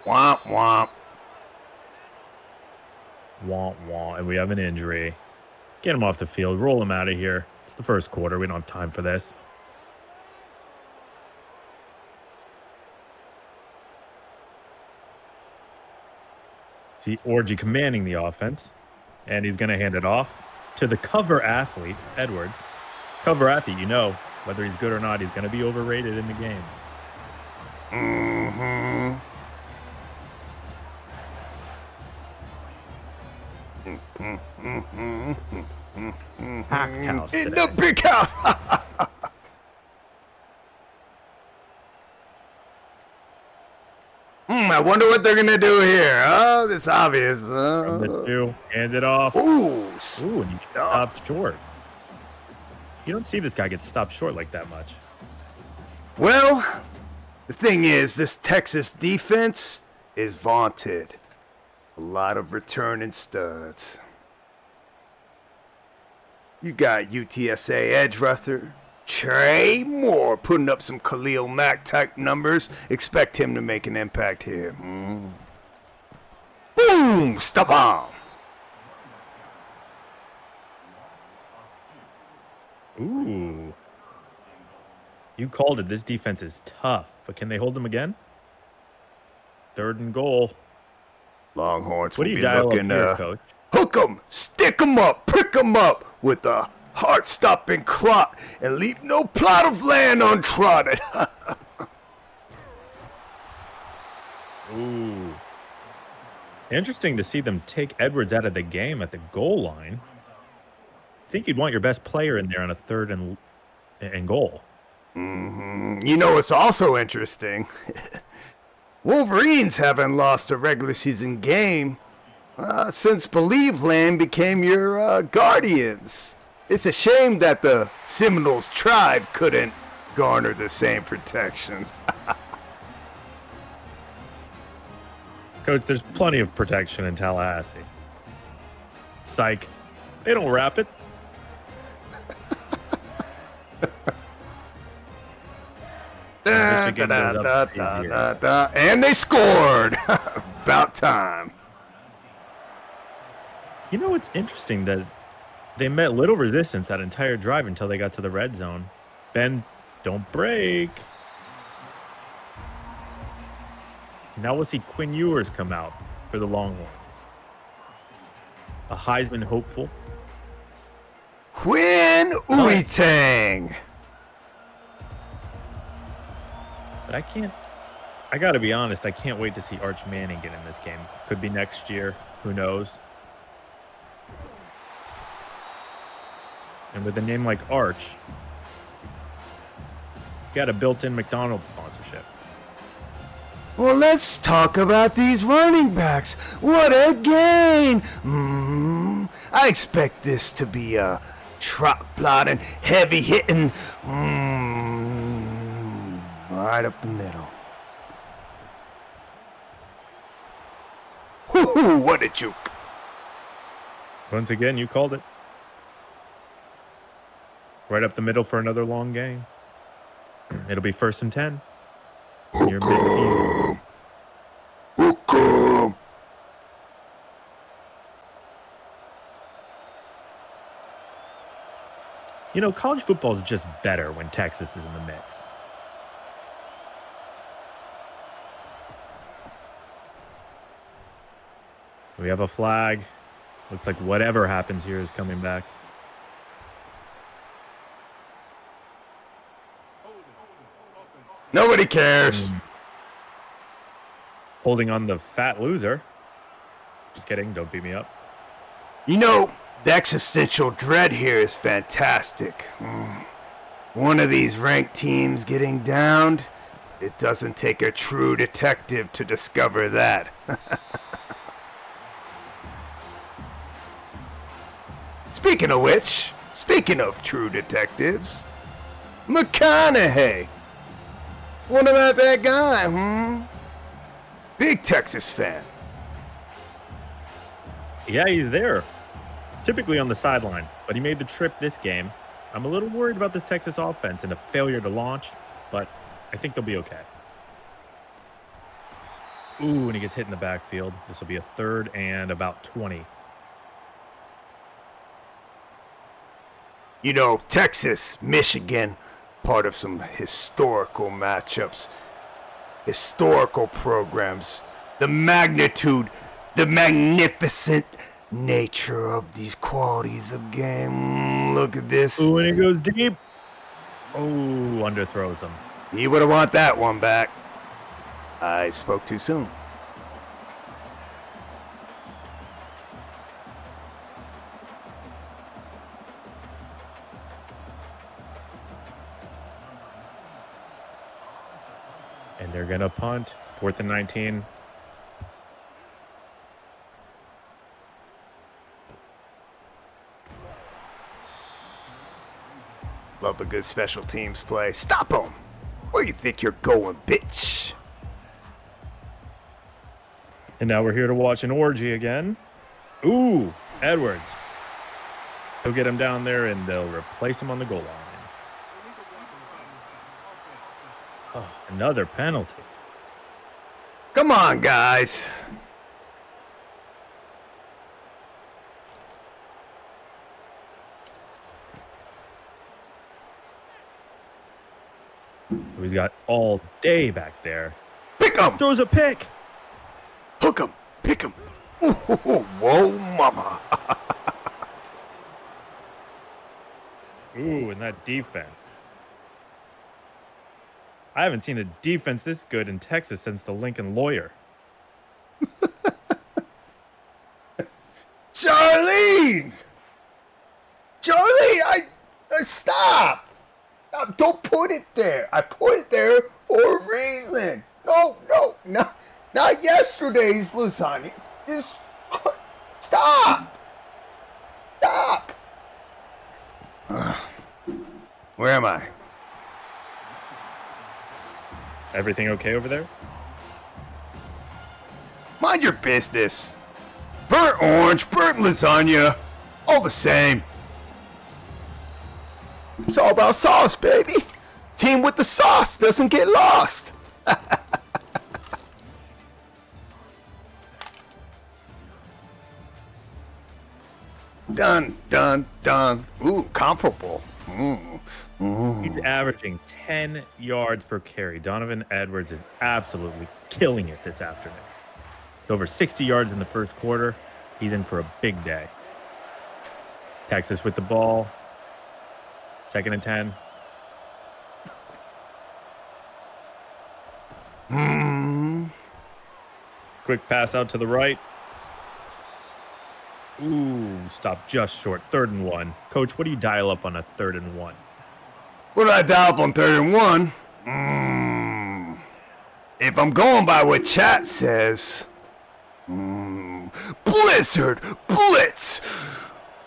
Womp womp. Womp womp. And we have an injury. Get him off the field. Roll him out of here. It's the first quarter. We don't have time for this. See Orgy commanding the offense. And he's going to hand it off to the cover athlete, Edwards. Cover athlete, you know, whether he's good or not, he's going to be overrated in the game. Mm-hmm. Packed house In today. the big house. I wonder what they're gonna do here. Oh, it's obvious. From the two, hand it off. Ooh, Ooh, and he gets stopped short. You don't see this guy get stopped short like that much. Well, the thing is, this Texas defense is vaunted. A lot of returning studs. You got UTSA edge rusher Trey Moore putting up some Khalil Mack type numbers. Expect him to make an impact here. Boom! Stop on. Ooh. You called it. This defense is tough, but can they hold them again? 3rd and goal. Longhorns What will do you be dial up looking here, Coach? hook 'em, stick 'em up, prick 'em up with a heart-stopping clot and leave no plot of land untrodden. Ooh. Interesting to see them take Edwards out of the game at the goal line. I think you'd want your best player in there on a 3rd and goal. You know what's also interesting? Wolverines haven't lost a regular season game since Believe Land became your Guardians. It's a shame that the Seminoles tribe couldn't garner the same protections. Coach, there's plenty of protection in Tallahassee. Psych. They don't wrap it. Michigan goes up easier. And they scored. About time. You know, it's interesting that they met little resistance that entire drive until they got to the red zone. Ben, don't break. Now we'll see Quinn Ewers come out for the Longhorns. A Heisman hopeful. Quinn Uitang. But I got to be honest, I can't wait to see Arch Manning get in this game. Could be next year. Who knows? And with a name like Arch, you got a built-in McDonald's sponsorship. Well, let's talk about these running backs. What a gain! I expect this to be a trot-plotting, heavy-hitting, right up the middle. Whoo-hoo, what a juke. Once again, you called it. Right up the middle for another long game. It'll be 1st and 10. Near midfield. You know, college football is just better when Texas is in the mix. We have a flag. Looks like whatever happens here is coming back. Nobody cares. Holding on the fat loser. Just kidding. Don't beat me up. You know, the existential dread here is fantastic. One of these ranked teams getting downed, it doesn't take a true detective to discover that. Speaking of which, speaking of true detectives, McConaughey. What about that guy, Big Texas fan. Yeah, he's there. Typically on the sideline, but he made the trip this game. I'm a little worried about this Texas offense and a failure to launch, but I think they'll be okay. Ooh, and he gets hit in the backfield. This will be a 3rd and about 20. You know, Texas, Michigan, part of some historical matchups, historical programs, the magnitude, the magnificent nature of these qualities of game. Look at this. Ooh, and he goes deep. Oh, underthrows him. You would have want that one back. I spoke too soon. And they're going to punt. 4th and 19. Love a good special teams play. Stop them! Where you think you're going, bitch? And now we're here to watch an orgy again. Ooh, Edwards. He'll get him down there, and they'll replace him on the goal line. Oh, another penalty. Come on, guys. He's got all day back there. Pick 'em! Throws a pick. Hook 'em! Pick 'em! Ooh, whoa, mama. Ooh, and that defense. I haven't seen a defense this good in Texas since the Lincoln Lawyer. Charlene! Charlene, I stop! Don't put it there. I put it there for a reason. No, not yesterday's lasagna. Just stop. Where am I? Everything okay over there? Mind your business. Burnt orange, burnt lasagna, all the same. It's all about sauce, baby. Team with the sauce doesn't get lost. Done. Ooh, comparable. He's averaging 10 yards per carry. Donovan Edwards is absolutely killing it this afternoon. Over 60 yards in the first quarter. He's in for a big day. Texas with the ball. 2nd and 10. Quick pass out to the right. Ooh, stopped just short. 3rd and 1. Coach, what do you dial up on a 3rd and 1? What do I dial up on 3rd and 1? If I'm going by what chat says, Blizzard, blitz,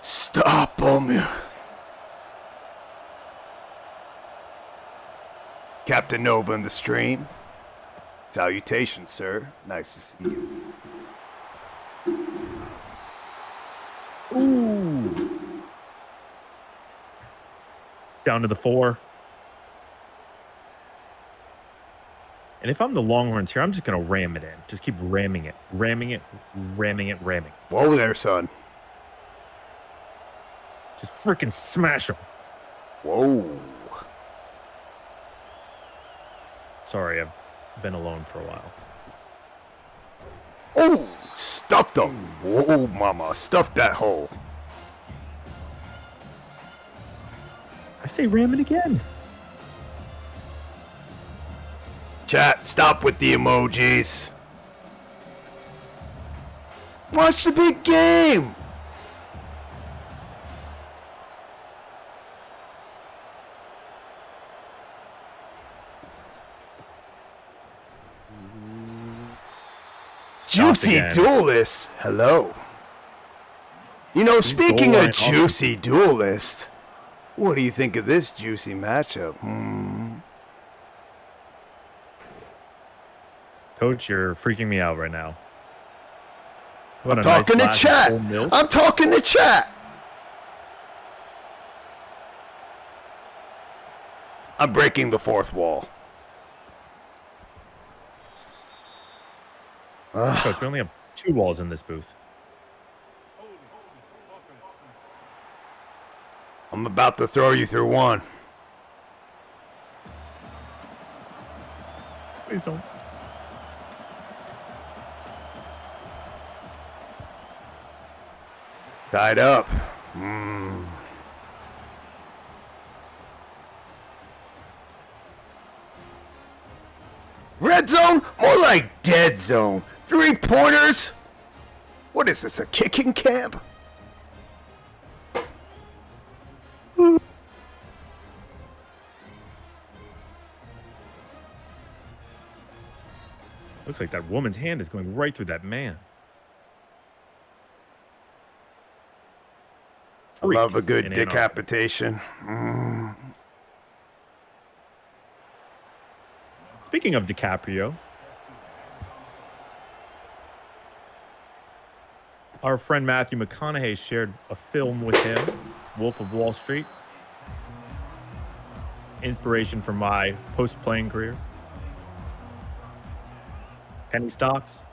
stop them. Captain Nova in the stream. Salutations, sir. Nice to see you. Ooh. Down to the 4. And if I'm the Longhorns here, I'm just going to ram it in. Just keep ramming it. Ramming. Whoa there, son. Just freaking smash them. Whoa. Sorry, I've been alone for a while. Oh, stuffed them. Whoa, mama, stuffed that hole. I say ram it again. Chat, stop with the emojis. Watch the big game. Juicy Duelist. Hello. You know, speaking of Juicy Duelist, what do you think of this juicy matchup? Coach, you're freaking me out right now. I'm talking to chat. I'm talking to chat. I'm breaking the 4th wall. Coach, we only have 2 walls in this booth. I'm about to throw you through one. Please don't. Tied up. Red zone? More like dead zone. 3-pointers? What is this, a kicking camp? Looks like that woman's hand is going right through that man. I love a good decapitation. Speaking of DiCaprio, our friend Matthew McConaughey shared a film with him, Wolf of Wall Street. Inspiration for my post-playing career. Penny stocks,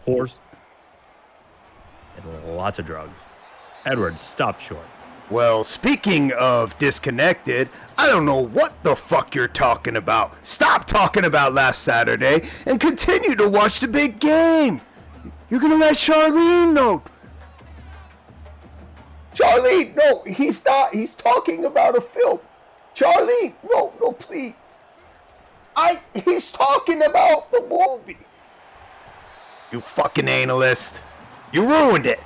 horse, and lots of drugs. Edwards stopped short. Well, speaking of disconnected, I don't know what the fuck you're talking about. Stop talking about last Saturday and continue to watch the big game. You're gonna let Charlene know. Charlene, no, he's not. He's talking about a film. Charlene, no, please. He's talking about the movie. You fucking analyst. You ruined it.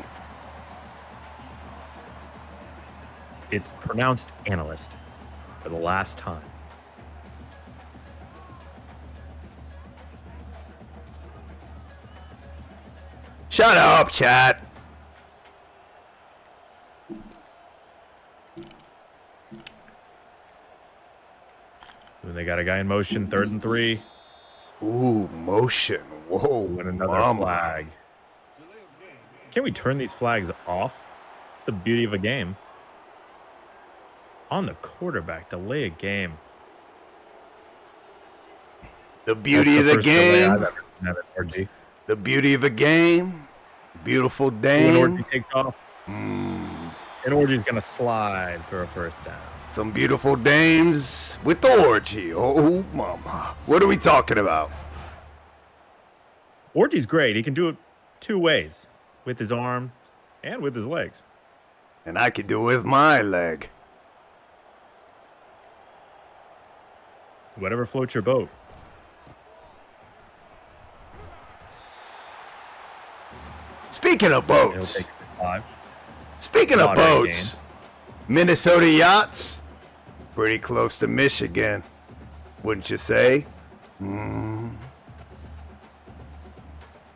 It's pronounced analyst. for the last time. Shut up, chat. And they got a guy in motion, 3rd and 3. Ooh, motion. Whoa, And another mama. flag. Can we turn these flags off? It's the beauty of a game. On the quarterback, delay a game. The beauty of the game. I've ever seen at RG. The beauty of a game. Beautiful When dame. Orgy takes off, and Orgy's going to slide for a first down. Some beautiful dames with the orgy. Oh, mama. What are we talking about? Orgy's great. He can do it 2 ways, with his arms and with his legs. And I could do it with my leg. Whatever floats your boat. Speaking of It'll boats. take 5. Speaking of Moderate boats. Minnesota yachts. Pretty close to Michigan. Wouldn't you say?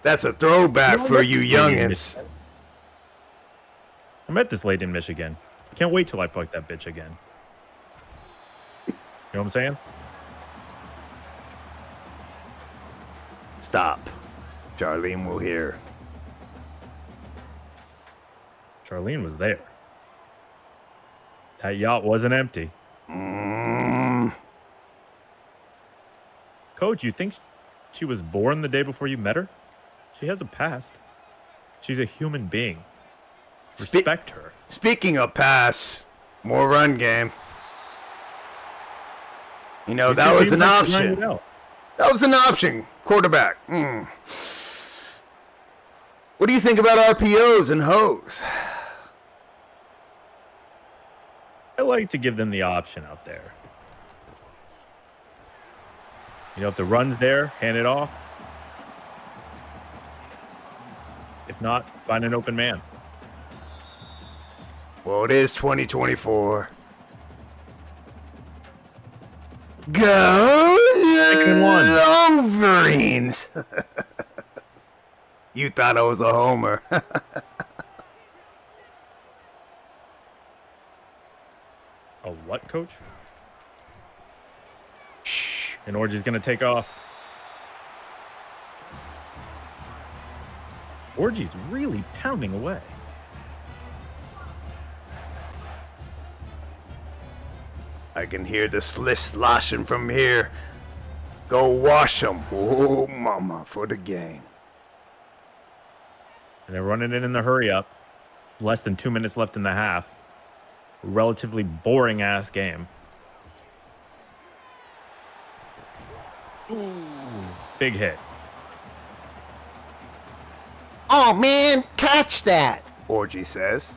That's a throwback for you youngins. I met this lady in Michigan. Can't wait till I fuck that bitch again. You know what I'm saying? Stop. Charlene will hear. Charlene was there. That yacht wasn't empty. Coach, you think she was born the day before you met her? She has a past. She's a human being. Respect her. Speaking of pass, more run game. You know, that was an option. That was an option. Quarterback. What do you think about RPOs and hoes? I like to give them the option out there. You know, if the run's there, hand it off. If not, find an open man. Well, it is 2024. Go Second and 1. Wolverines. You thought I was a homer. A what, coach? Shh. And Orgy's going to take off. Orgy's really pounding away. I can hear the slish sloshing from here. Go wash 'em. Oh, mama, for the game. And they're running in the hurry up. Less than 2 minutes left in the half. Relatively boring ass game. Ooh, big hit. Oh, man, catch that, Orgy says.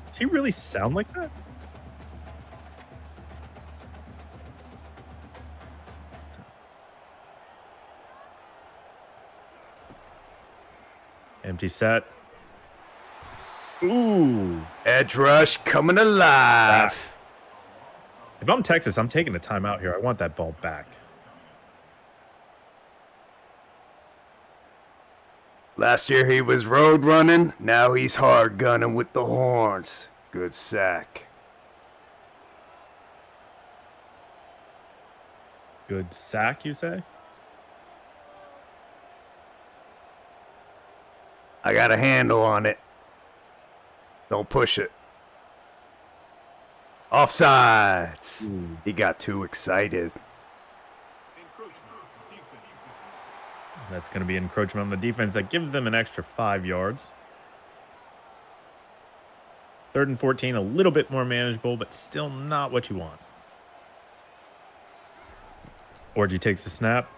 Does he really sound like that? Empty set. Ooh. Edge rush coming alive. If I'm Texas, I'm taking a timeout here. I want that ball back. Last year he was road running. Now he's hard gunning with the horns. Good sack. Good sack, you say? I got a handle on it. Don't push it. Offsides. He got too excited. That's going to be encroachment on the defense. That gives them an extra 5 yards. 3rd and 14, a little bit more manageable, but still not what you want. Orgy takes the snap.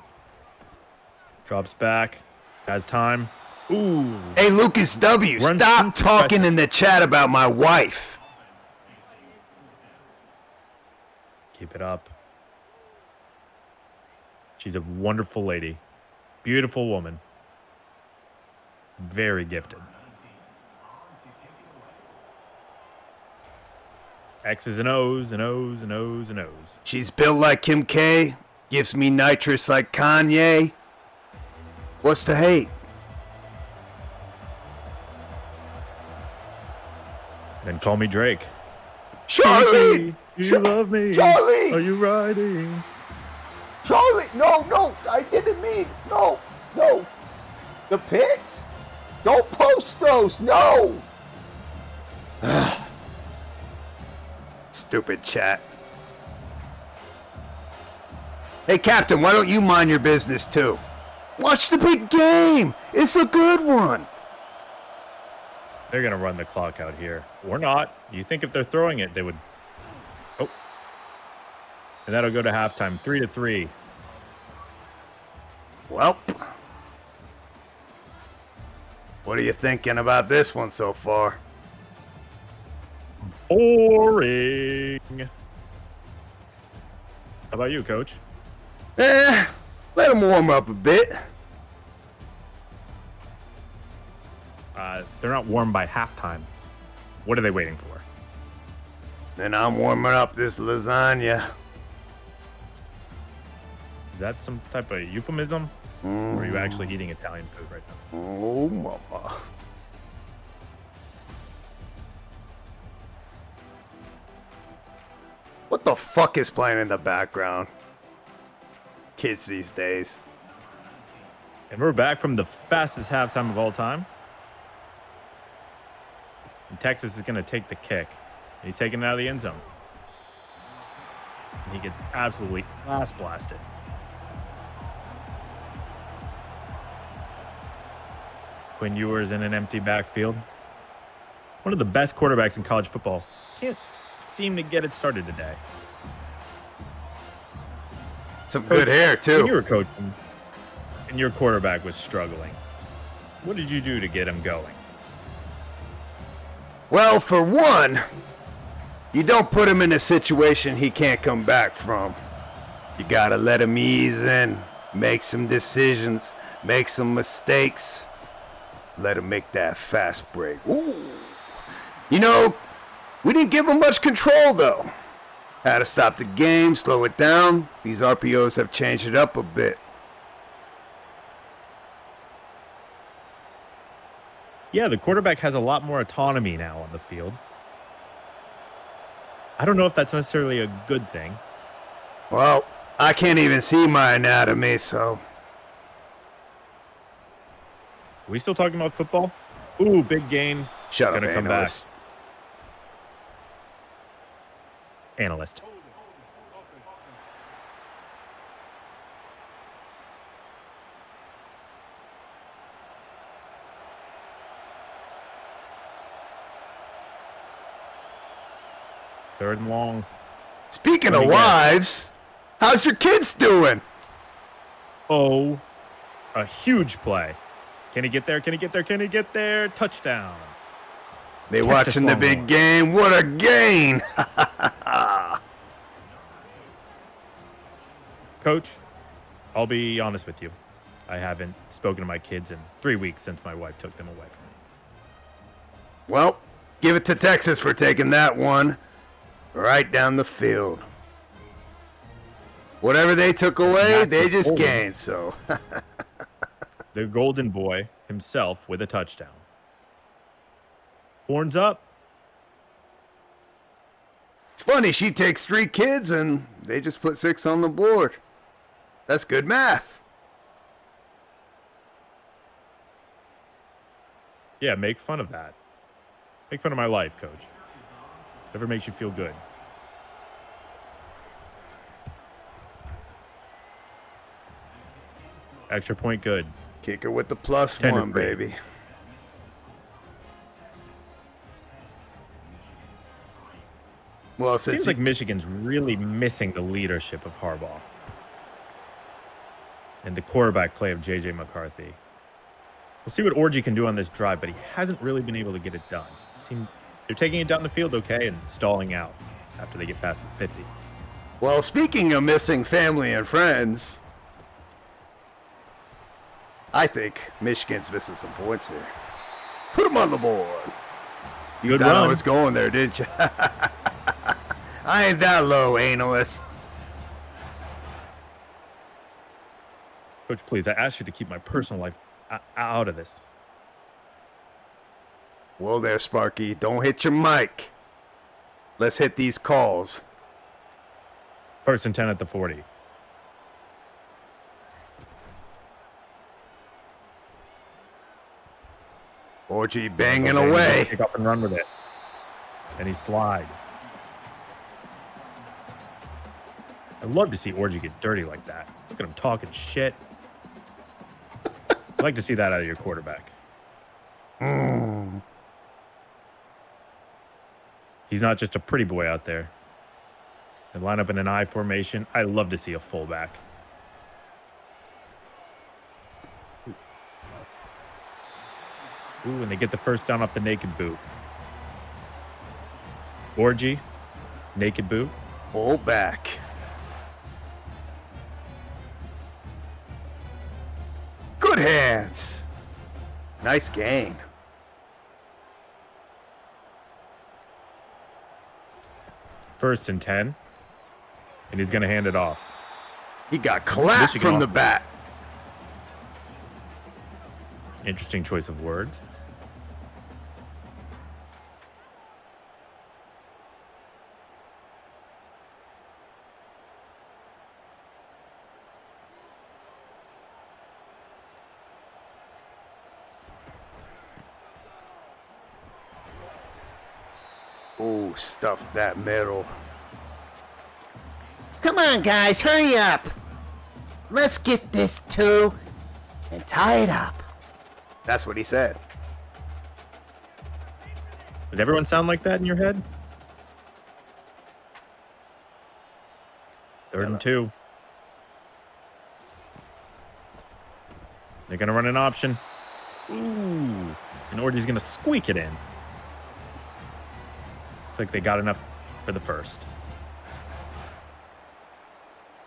Drops back. Has time. Ooh. Hey, Lucas W., Run stop some talking pressure. in the chat about my wife. Keep it up. She's a wonderful lady. Beautiful woman. Very gifted. X's and O's and O's and O's and O's. She's built like Kim K, gives me nitrous like Kanye. What's to hate? Then call me Drake. Charlie! You love me. Charlie! Are you riding? Charlie! No, I didn't mean. No. The pics? Don't post those, no! Stupid chat. Hey, Captain, why don't you mind your business too? Watch the big game. It's a good one. They're going to run the clock out here. Or not. You think if they're throwing it, they would... Oh. And that'll go to halftime. 3-3. Well, what are you thinking about this one so far? Boring. How about you, Coach? Let them warm up a bit. They're not warm by halftime. What are they waiting for? Then I'm warming up this lasagna. Is that some type of euphemism? Or are you actually eating Italian food right now? Oh, mama. What the fuck is playing in the background? Kids these days. And we're back from the fastest halftime of all time. And Texas is going to take the kick. And he's taking it out of the end zone. And he gets absolutely ass blasted. Quinn Ewers in an empty backfield. One of the best quarterbacks in college football. Can't seem to get it started today. Some good hair, too. When you were coaching and your quarterback was struggling, what did you do to get him going? Well, for one, you don't put him in a situation he can't come back from. You gotta let him ease in, make some decisions, make some mistakes. Let him make that fast break. Ooh. You know, we didn't give him much control, though. Had to stop the game, slow it down. These RPOs have changed it up a bit. Yeah, the quarterback has a lot more autonomy now on the field. I don't know if that's necessarily a good thing. Well, I can't even see my anatomy, so... Are we still talking about football? Ooh, big game. Shut It's up, gonna come analyst. back. Analyst. Third and long. Speaking Let of me guess. wives, how's your kids doing? Oh, a huge play. Can he get there? Can he get there? Can he get there? Touchdown. They Texas watching the big Longhorns. game? What a gain! Coach, I'll be honest with you. I haven't spoken to my kids in 3 weeks since my wife took them away from me. Well, give it to Texas for taking that one right down the field. Whatever they took away, That's they the just goal. gained, so... The golden boy himself with a touchdown. Horns up. It's funny, she takes 3 kids and they just put 6 on the board. That's good math. Yeah, make fun of that. Make fun of my life, Coach. Whatever makes you feel good. Extra point good. Kicker with the plus 10 to 1, 3. baby. Well, since Seems like Michigan's really missing the leadership of Harbaugh. And the quarterback play of J.J. McCarthy. We'll see what Orgy can do on this drive, but he hasn't really been able to get it done. They're taking it down the field okay and stalling out after they get past the 50. Well, speaking of missing family and friends, I think Michigan's missing some points here. Put them on the board. You Good thought I run. was going there, didn't you? I ain't that low, analyst. Coach, please, I asked you to keep my personal life out of this. Whoa there, Sparky. Don't hit your mic. Let's hit these calls. 1st and 10 at the 40. Orgy banging away. Pick up and run with it. And he slides. I'd love to see Orgy get dirty like that. Look at him talking shit. I'd like to see that out of your quarterback. He's not just a pretty boy out there. They line up in an I formation. I'd love to see a fullback. Ooh, and they get the first down off the naked boot. Orgy, naked boot. Pull back. Good hands. Nice gain. First and 10. And he's going to hand it off. He got clapped from the bat. Interesting choice of words. Ooh, stuffed that middle. Come on, guys, hurry up. Let's get this two and tie it up. That's what he said. Does everyone sound like that in your head? 3rd and 2. They're going to run an option. Ooh. And Orgy's going to squeak it in. Looks like they got enough for the first.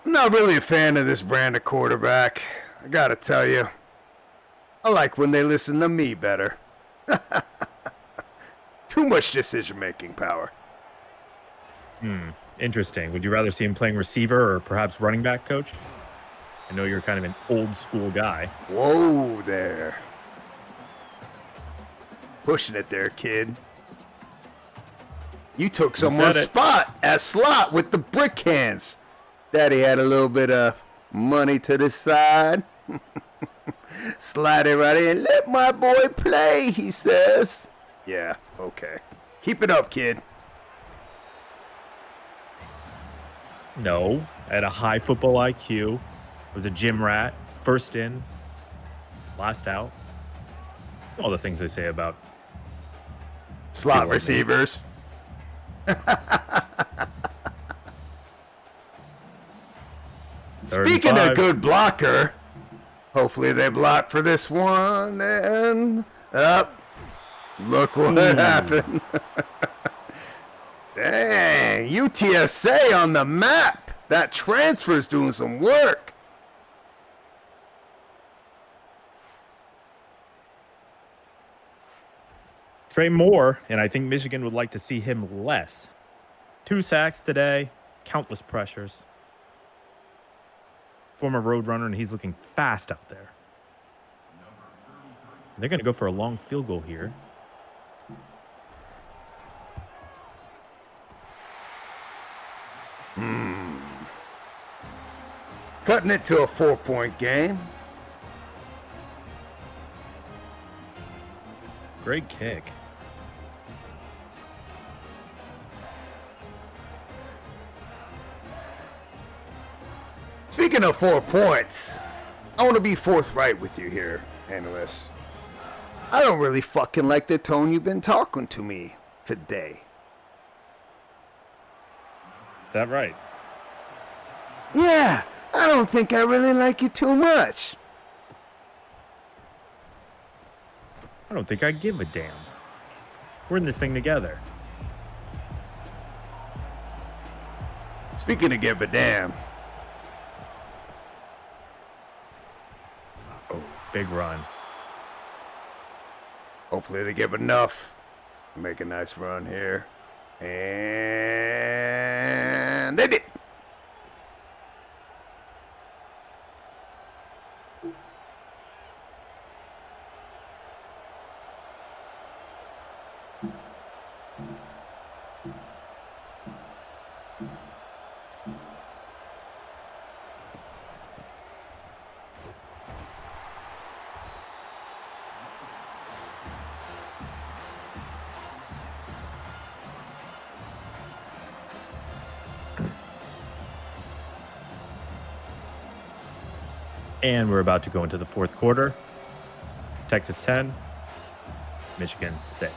I'm not really a fan of this brand of quarterback. I gotta tell you. I like when they listen to me better. Too much decision-making power. Interesting. Would you rather see him playing receiver or perhaps running back, Coach? I know you're kind of an old school guy. Whoa there. Pushing it there, kid. You took someone's spot at slot with the brick hands. Daddy had a little bit of money to the side. Slide it right in. Let my boy play, he says. Yeah, okay. Keep it up, kid. No, at a high football IQ, was a gym rat, first in, last out. All the things they say about slot receivers. Speaking of good blocker, hopefully they block for this one, and up. Look what happened. Dang, UTSA on the map. That transfer's doing some work. Trey Moore, and I think Michigan would like to see him less. 2 sacks today, countless pressures. Former Roadrunner, and he's looking fast out there. They're going to go for a long field goal here. Cutting it to a 4-point game. Great kick. Speaking of 4 points, I want to be forthright with you here, analyst. I don't really fucking like the tone you've been talking to me today. Is that right? Yeah, I don't think I really like you too much. I don't think I give a damn. We're in this thing together. Speaking of give a damn. Oh, big run. Hopefully they give enough. Make a nice run here. And they did. And we're about to go into the fourth quarter. Texas 10, Michigan 6.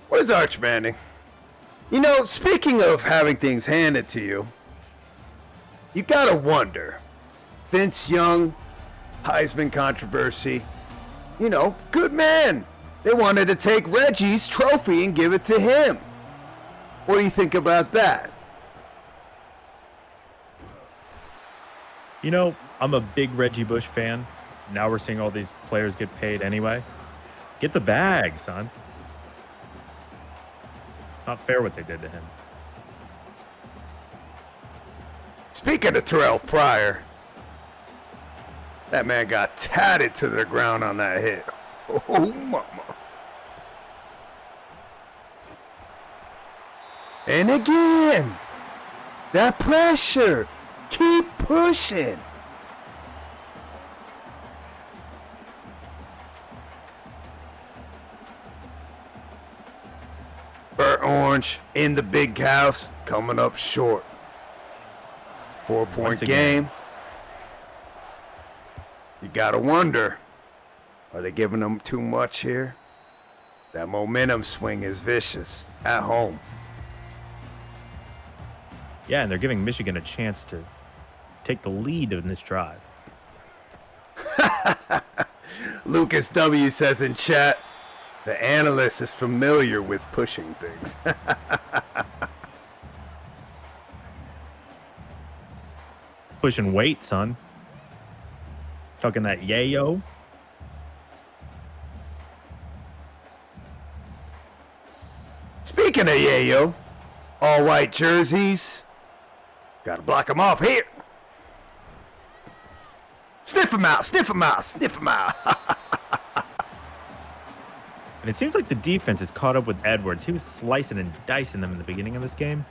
What is Arch Manning? You know, speaking of having things handed to you, you gotta wonder. Vince Young, Heisman controversy. You know, good man. They wanted to take Reggie's trophy and give it to him. What do you think about that? You know, I'm a big Reggie Bush fan. Now we're seeing all these players get paid anyway. Get the bag, son. It's not fair what they did to him. Speaking of Terrell Pryor, that man got tatted to the ground on that hit. Oh, mama. And again, that pressure. Keep pushing. Burnt Orange in the big house, coming up short. 4-point game. You gotta wonder, are they giving them too much here? That momentum swing is vicious at home. Yeah, and they're giving Michigan a chance to take the lead in this drive. Lucas W. says in chat, the analyst is familiar with pushing things. Pushing weight, son. Talking that yayo. Speaking of yayo, all white jerseys. Gotta block them off here. Sniff them out, sniff them out, sniff them out. And it seems like the defense is caught up with Edwards. He was slicing and dicing them in the beginning of this game.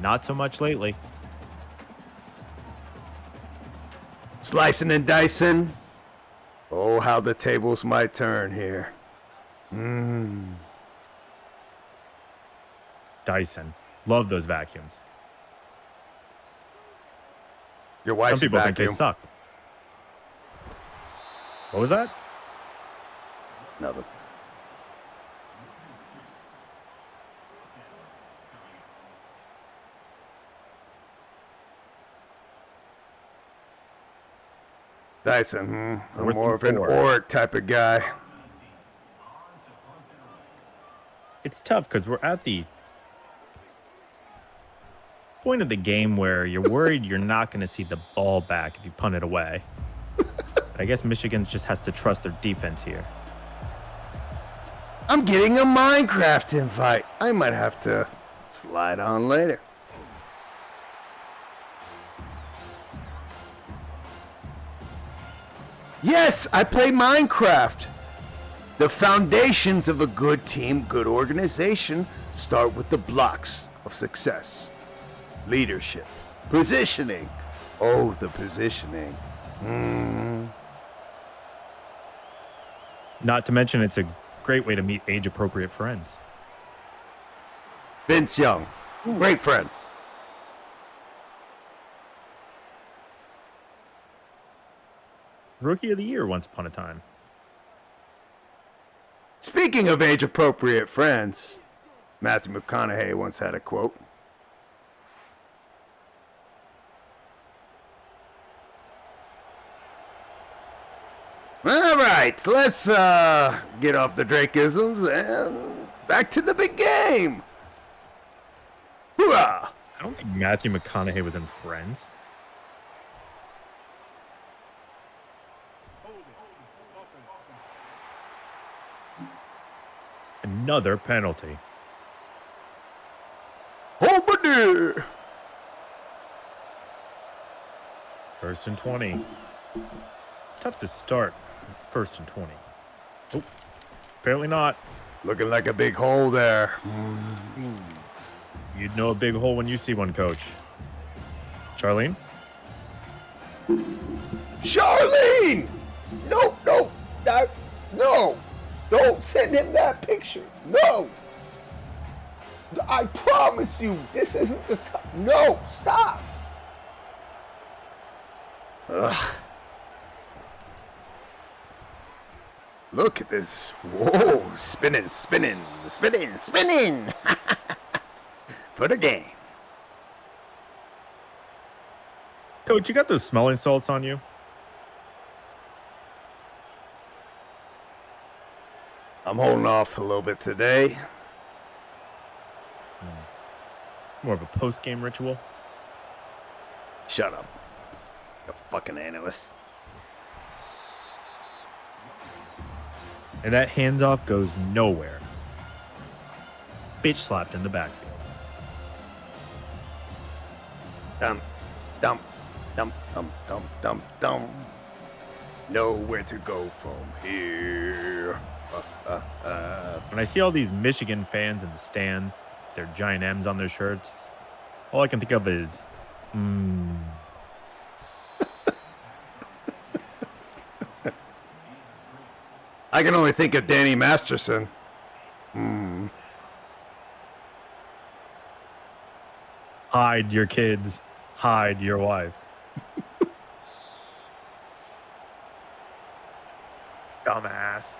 Not so much lately. Slicing and dicing. Oh, how the tables might turn here. Dyson. Love those vacuums. Your Some wife's people vacuum. think they suck. What was that? Nothing. Dyson, I'm Worth more of an four. Oric type of guy. It's tough because we're at the point of the game where you're worried you're not going to see the ball back if you punt it away. But I guess Michigan just has to trust their defense here. I'm getting a Minecraft invite. I might have to slide on later. Yes, I play Minecraft. The foundations of a good team, good organization start with the blocks of success. Leadership, positioning. Oh, the positioning. Not to mention it's a great way to meet age-appropriate friends. Vince Young, great friend. Rookie of the year once upon a time. Speaking of age-appropriate friends, Matthew McConaughey once had a quote. All right, let's get off the Drakeisms and back to the big game. Hoorah! I don't think Matthew McConaughey was in Friends. Another penalty. Over there. First and 20. Tough to start. First and 20. Oh, apparently not. Looking like a big hole there. You'd know a big hole when you see one, Coach. Charlene? Charlene! No, no, no. Don't send him that picture. No. I promise you, this isn't the time. No, stop. Ugh. Look at this. Whoa, spinning. For the game. Coach, you got those smelling salts on you? I'm holding off a little bit today. More of a post-game ritual? Shut up. You fucking analyst. And that handoff goes nowhere. Bitch slapped in the backfield. Dump. Nowhere to go from here. When I see all these Michigan fans in the stands, their giant M's on their shirts, all I can think of is, I can only think of Danny Masterson. hide your kids, hide your wife. Dumbass.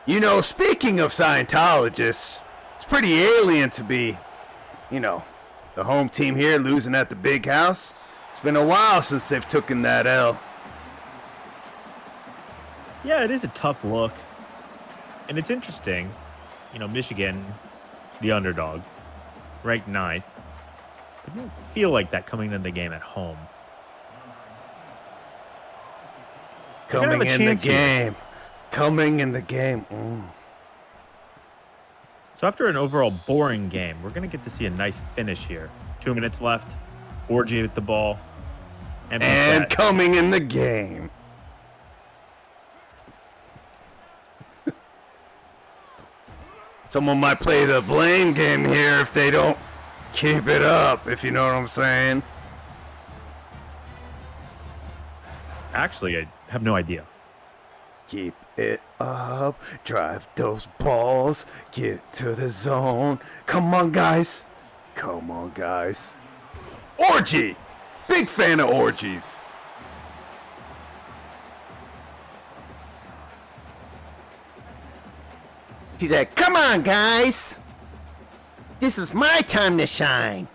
You know, speaking of Scientologists, it's pretty alien to be, the home team here losing at the big house. It's been a while since they've taken that L. Yeah, it is a tough look. And it's interesting. Michigan, the underdog, ranked 9th. But didn't feel like that coming into the game at home. Coming in the game. So after an overall boring game, we're going to get to see a nice finish here. 2 minutes left. Orgy with the ball. And And coming in the game. Someone might play the blame game here if they don't keep it up, if you know what I'm saying. Actually, I have no idea. Keep it up, drive those balls, get to the zone. Come on, guys. Orgy! Big fan of orgies. He said, come on, guys. This is my time to shine.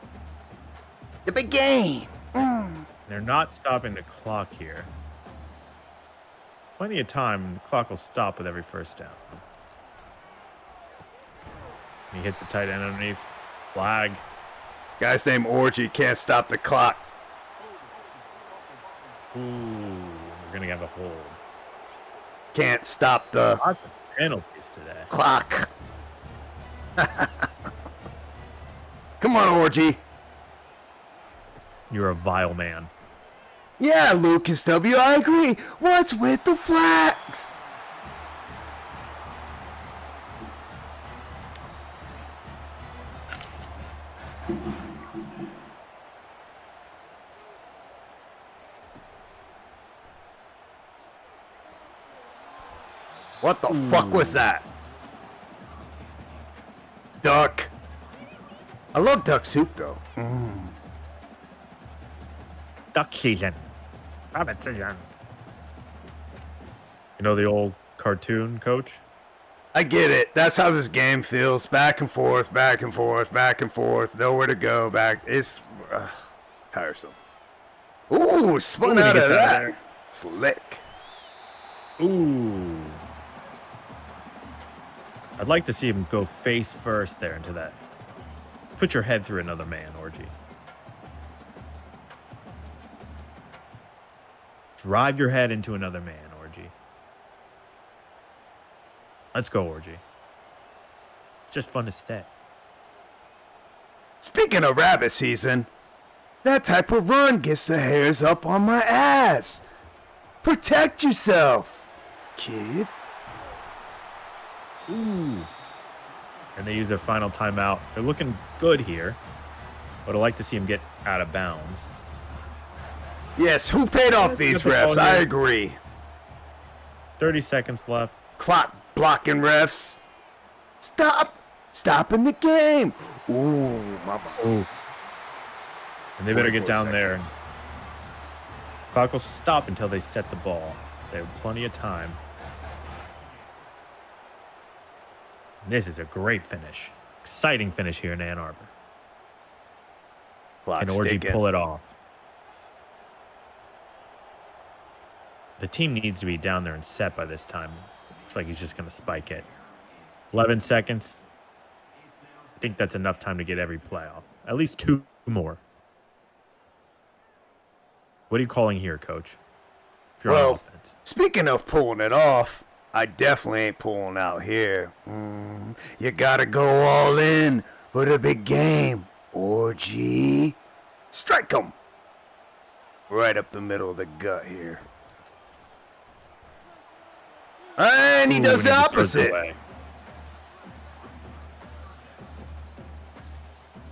The big game. They're not stopping the clock here. Plenty of time. The clock will stop with every first down. He hits the tight end underneath. Flag. Guy's named Orgy can't stop the clock. Ooh, we're going to have a hold. Can't stop the Lots of penalties today. clock. Come on, Orgy. You're a vile man. Yeah, Lucas W., I agree. What's with the flags? What the fuck was that? Duck. I love duck soup, though. Duck season. Rabbit season. You know the old cartoon, Coach? I get it. That's how this game feels. Back and forth, back and forth, back and forth. Nowhere to go. Back. It's tiresome. Ooh, spun Ooh, out he of gets out of that. there. Slick. Ooh. I'd like to see him go face first there into that. Put your head through another man, Orgy. Drive your head into another man, Orgy. Let's go, Orgy. It's just fun to say. Speaking of rabbit season, that type of run gets the hairs up on my ass. Protect yourself, kid. Ooh. And they use their final timeout. They're looking good here, but I'd like to see him get out of bounds. Yes, who paid off these refs? I agree. 30 seconds left. Clock blocking refs. Stop. Stopping the game. Ooh, mama. Ooh. And they better get 44 down there. seconds. Clock will stop until they set the ball. They have plenty of time. And this is a great finish. Exciting finish here in Ann Arbor. Clock's Can Orgy ticking. pull it off? The team needs to be down there and set by this time. Looks like he's just going to spike it. 11 seconds. I think that's enough time to get every play off. At least 2 more. What are you calling here, Coach? If you're on offense. Speaking of pulling it off, I definitely ain't pulling out here. You gotta go all in for the big game, Orgy. Strike 'em. Right up the middle of the gut here. And he does the opposite.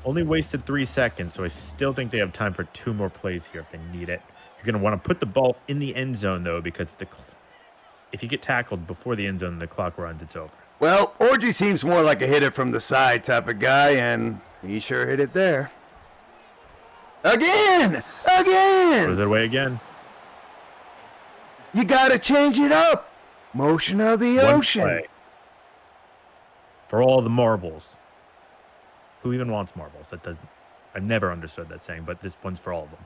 Only wasted 3 seconds, so I still think they have time for 2 more plays here if they need it. You're going to want to put the ball in the end zone, though, because if you get tackled before the end zone and the clock runs, it's over. Well, Orgy seems more like a hit it from the side type of guy, and he sure hit it there. Again! Throws it away again. You gotta change it up. Motion of the One ocean. play. For all the marbles. Who even wants marbles? I've never understood that saying, but this one's for all of them.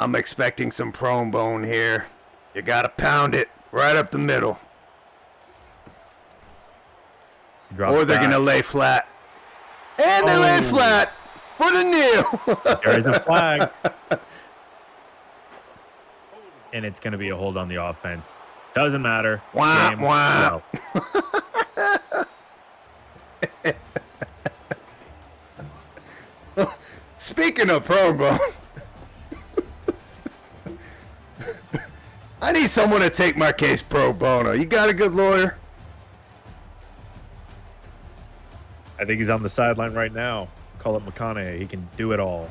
I'm expecting some prone bone here. You gotta pound it right up the middle. Or they're gonna lay flat. And they lay flat for the kneel. There's a flag. And it's going to be a hold on the offense. Doesn't matter. Wah, Game, wah. go. Speaking of prone bone, I need someone to take my case pro bono. You got a good lawyer? I think he's on the sideline right now. Call it McConaughey. He can do it all.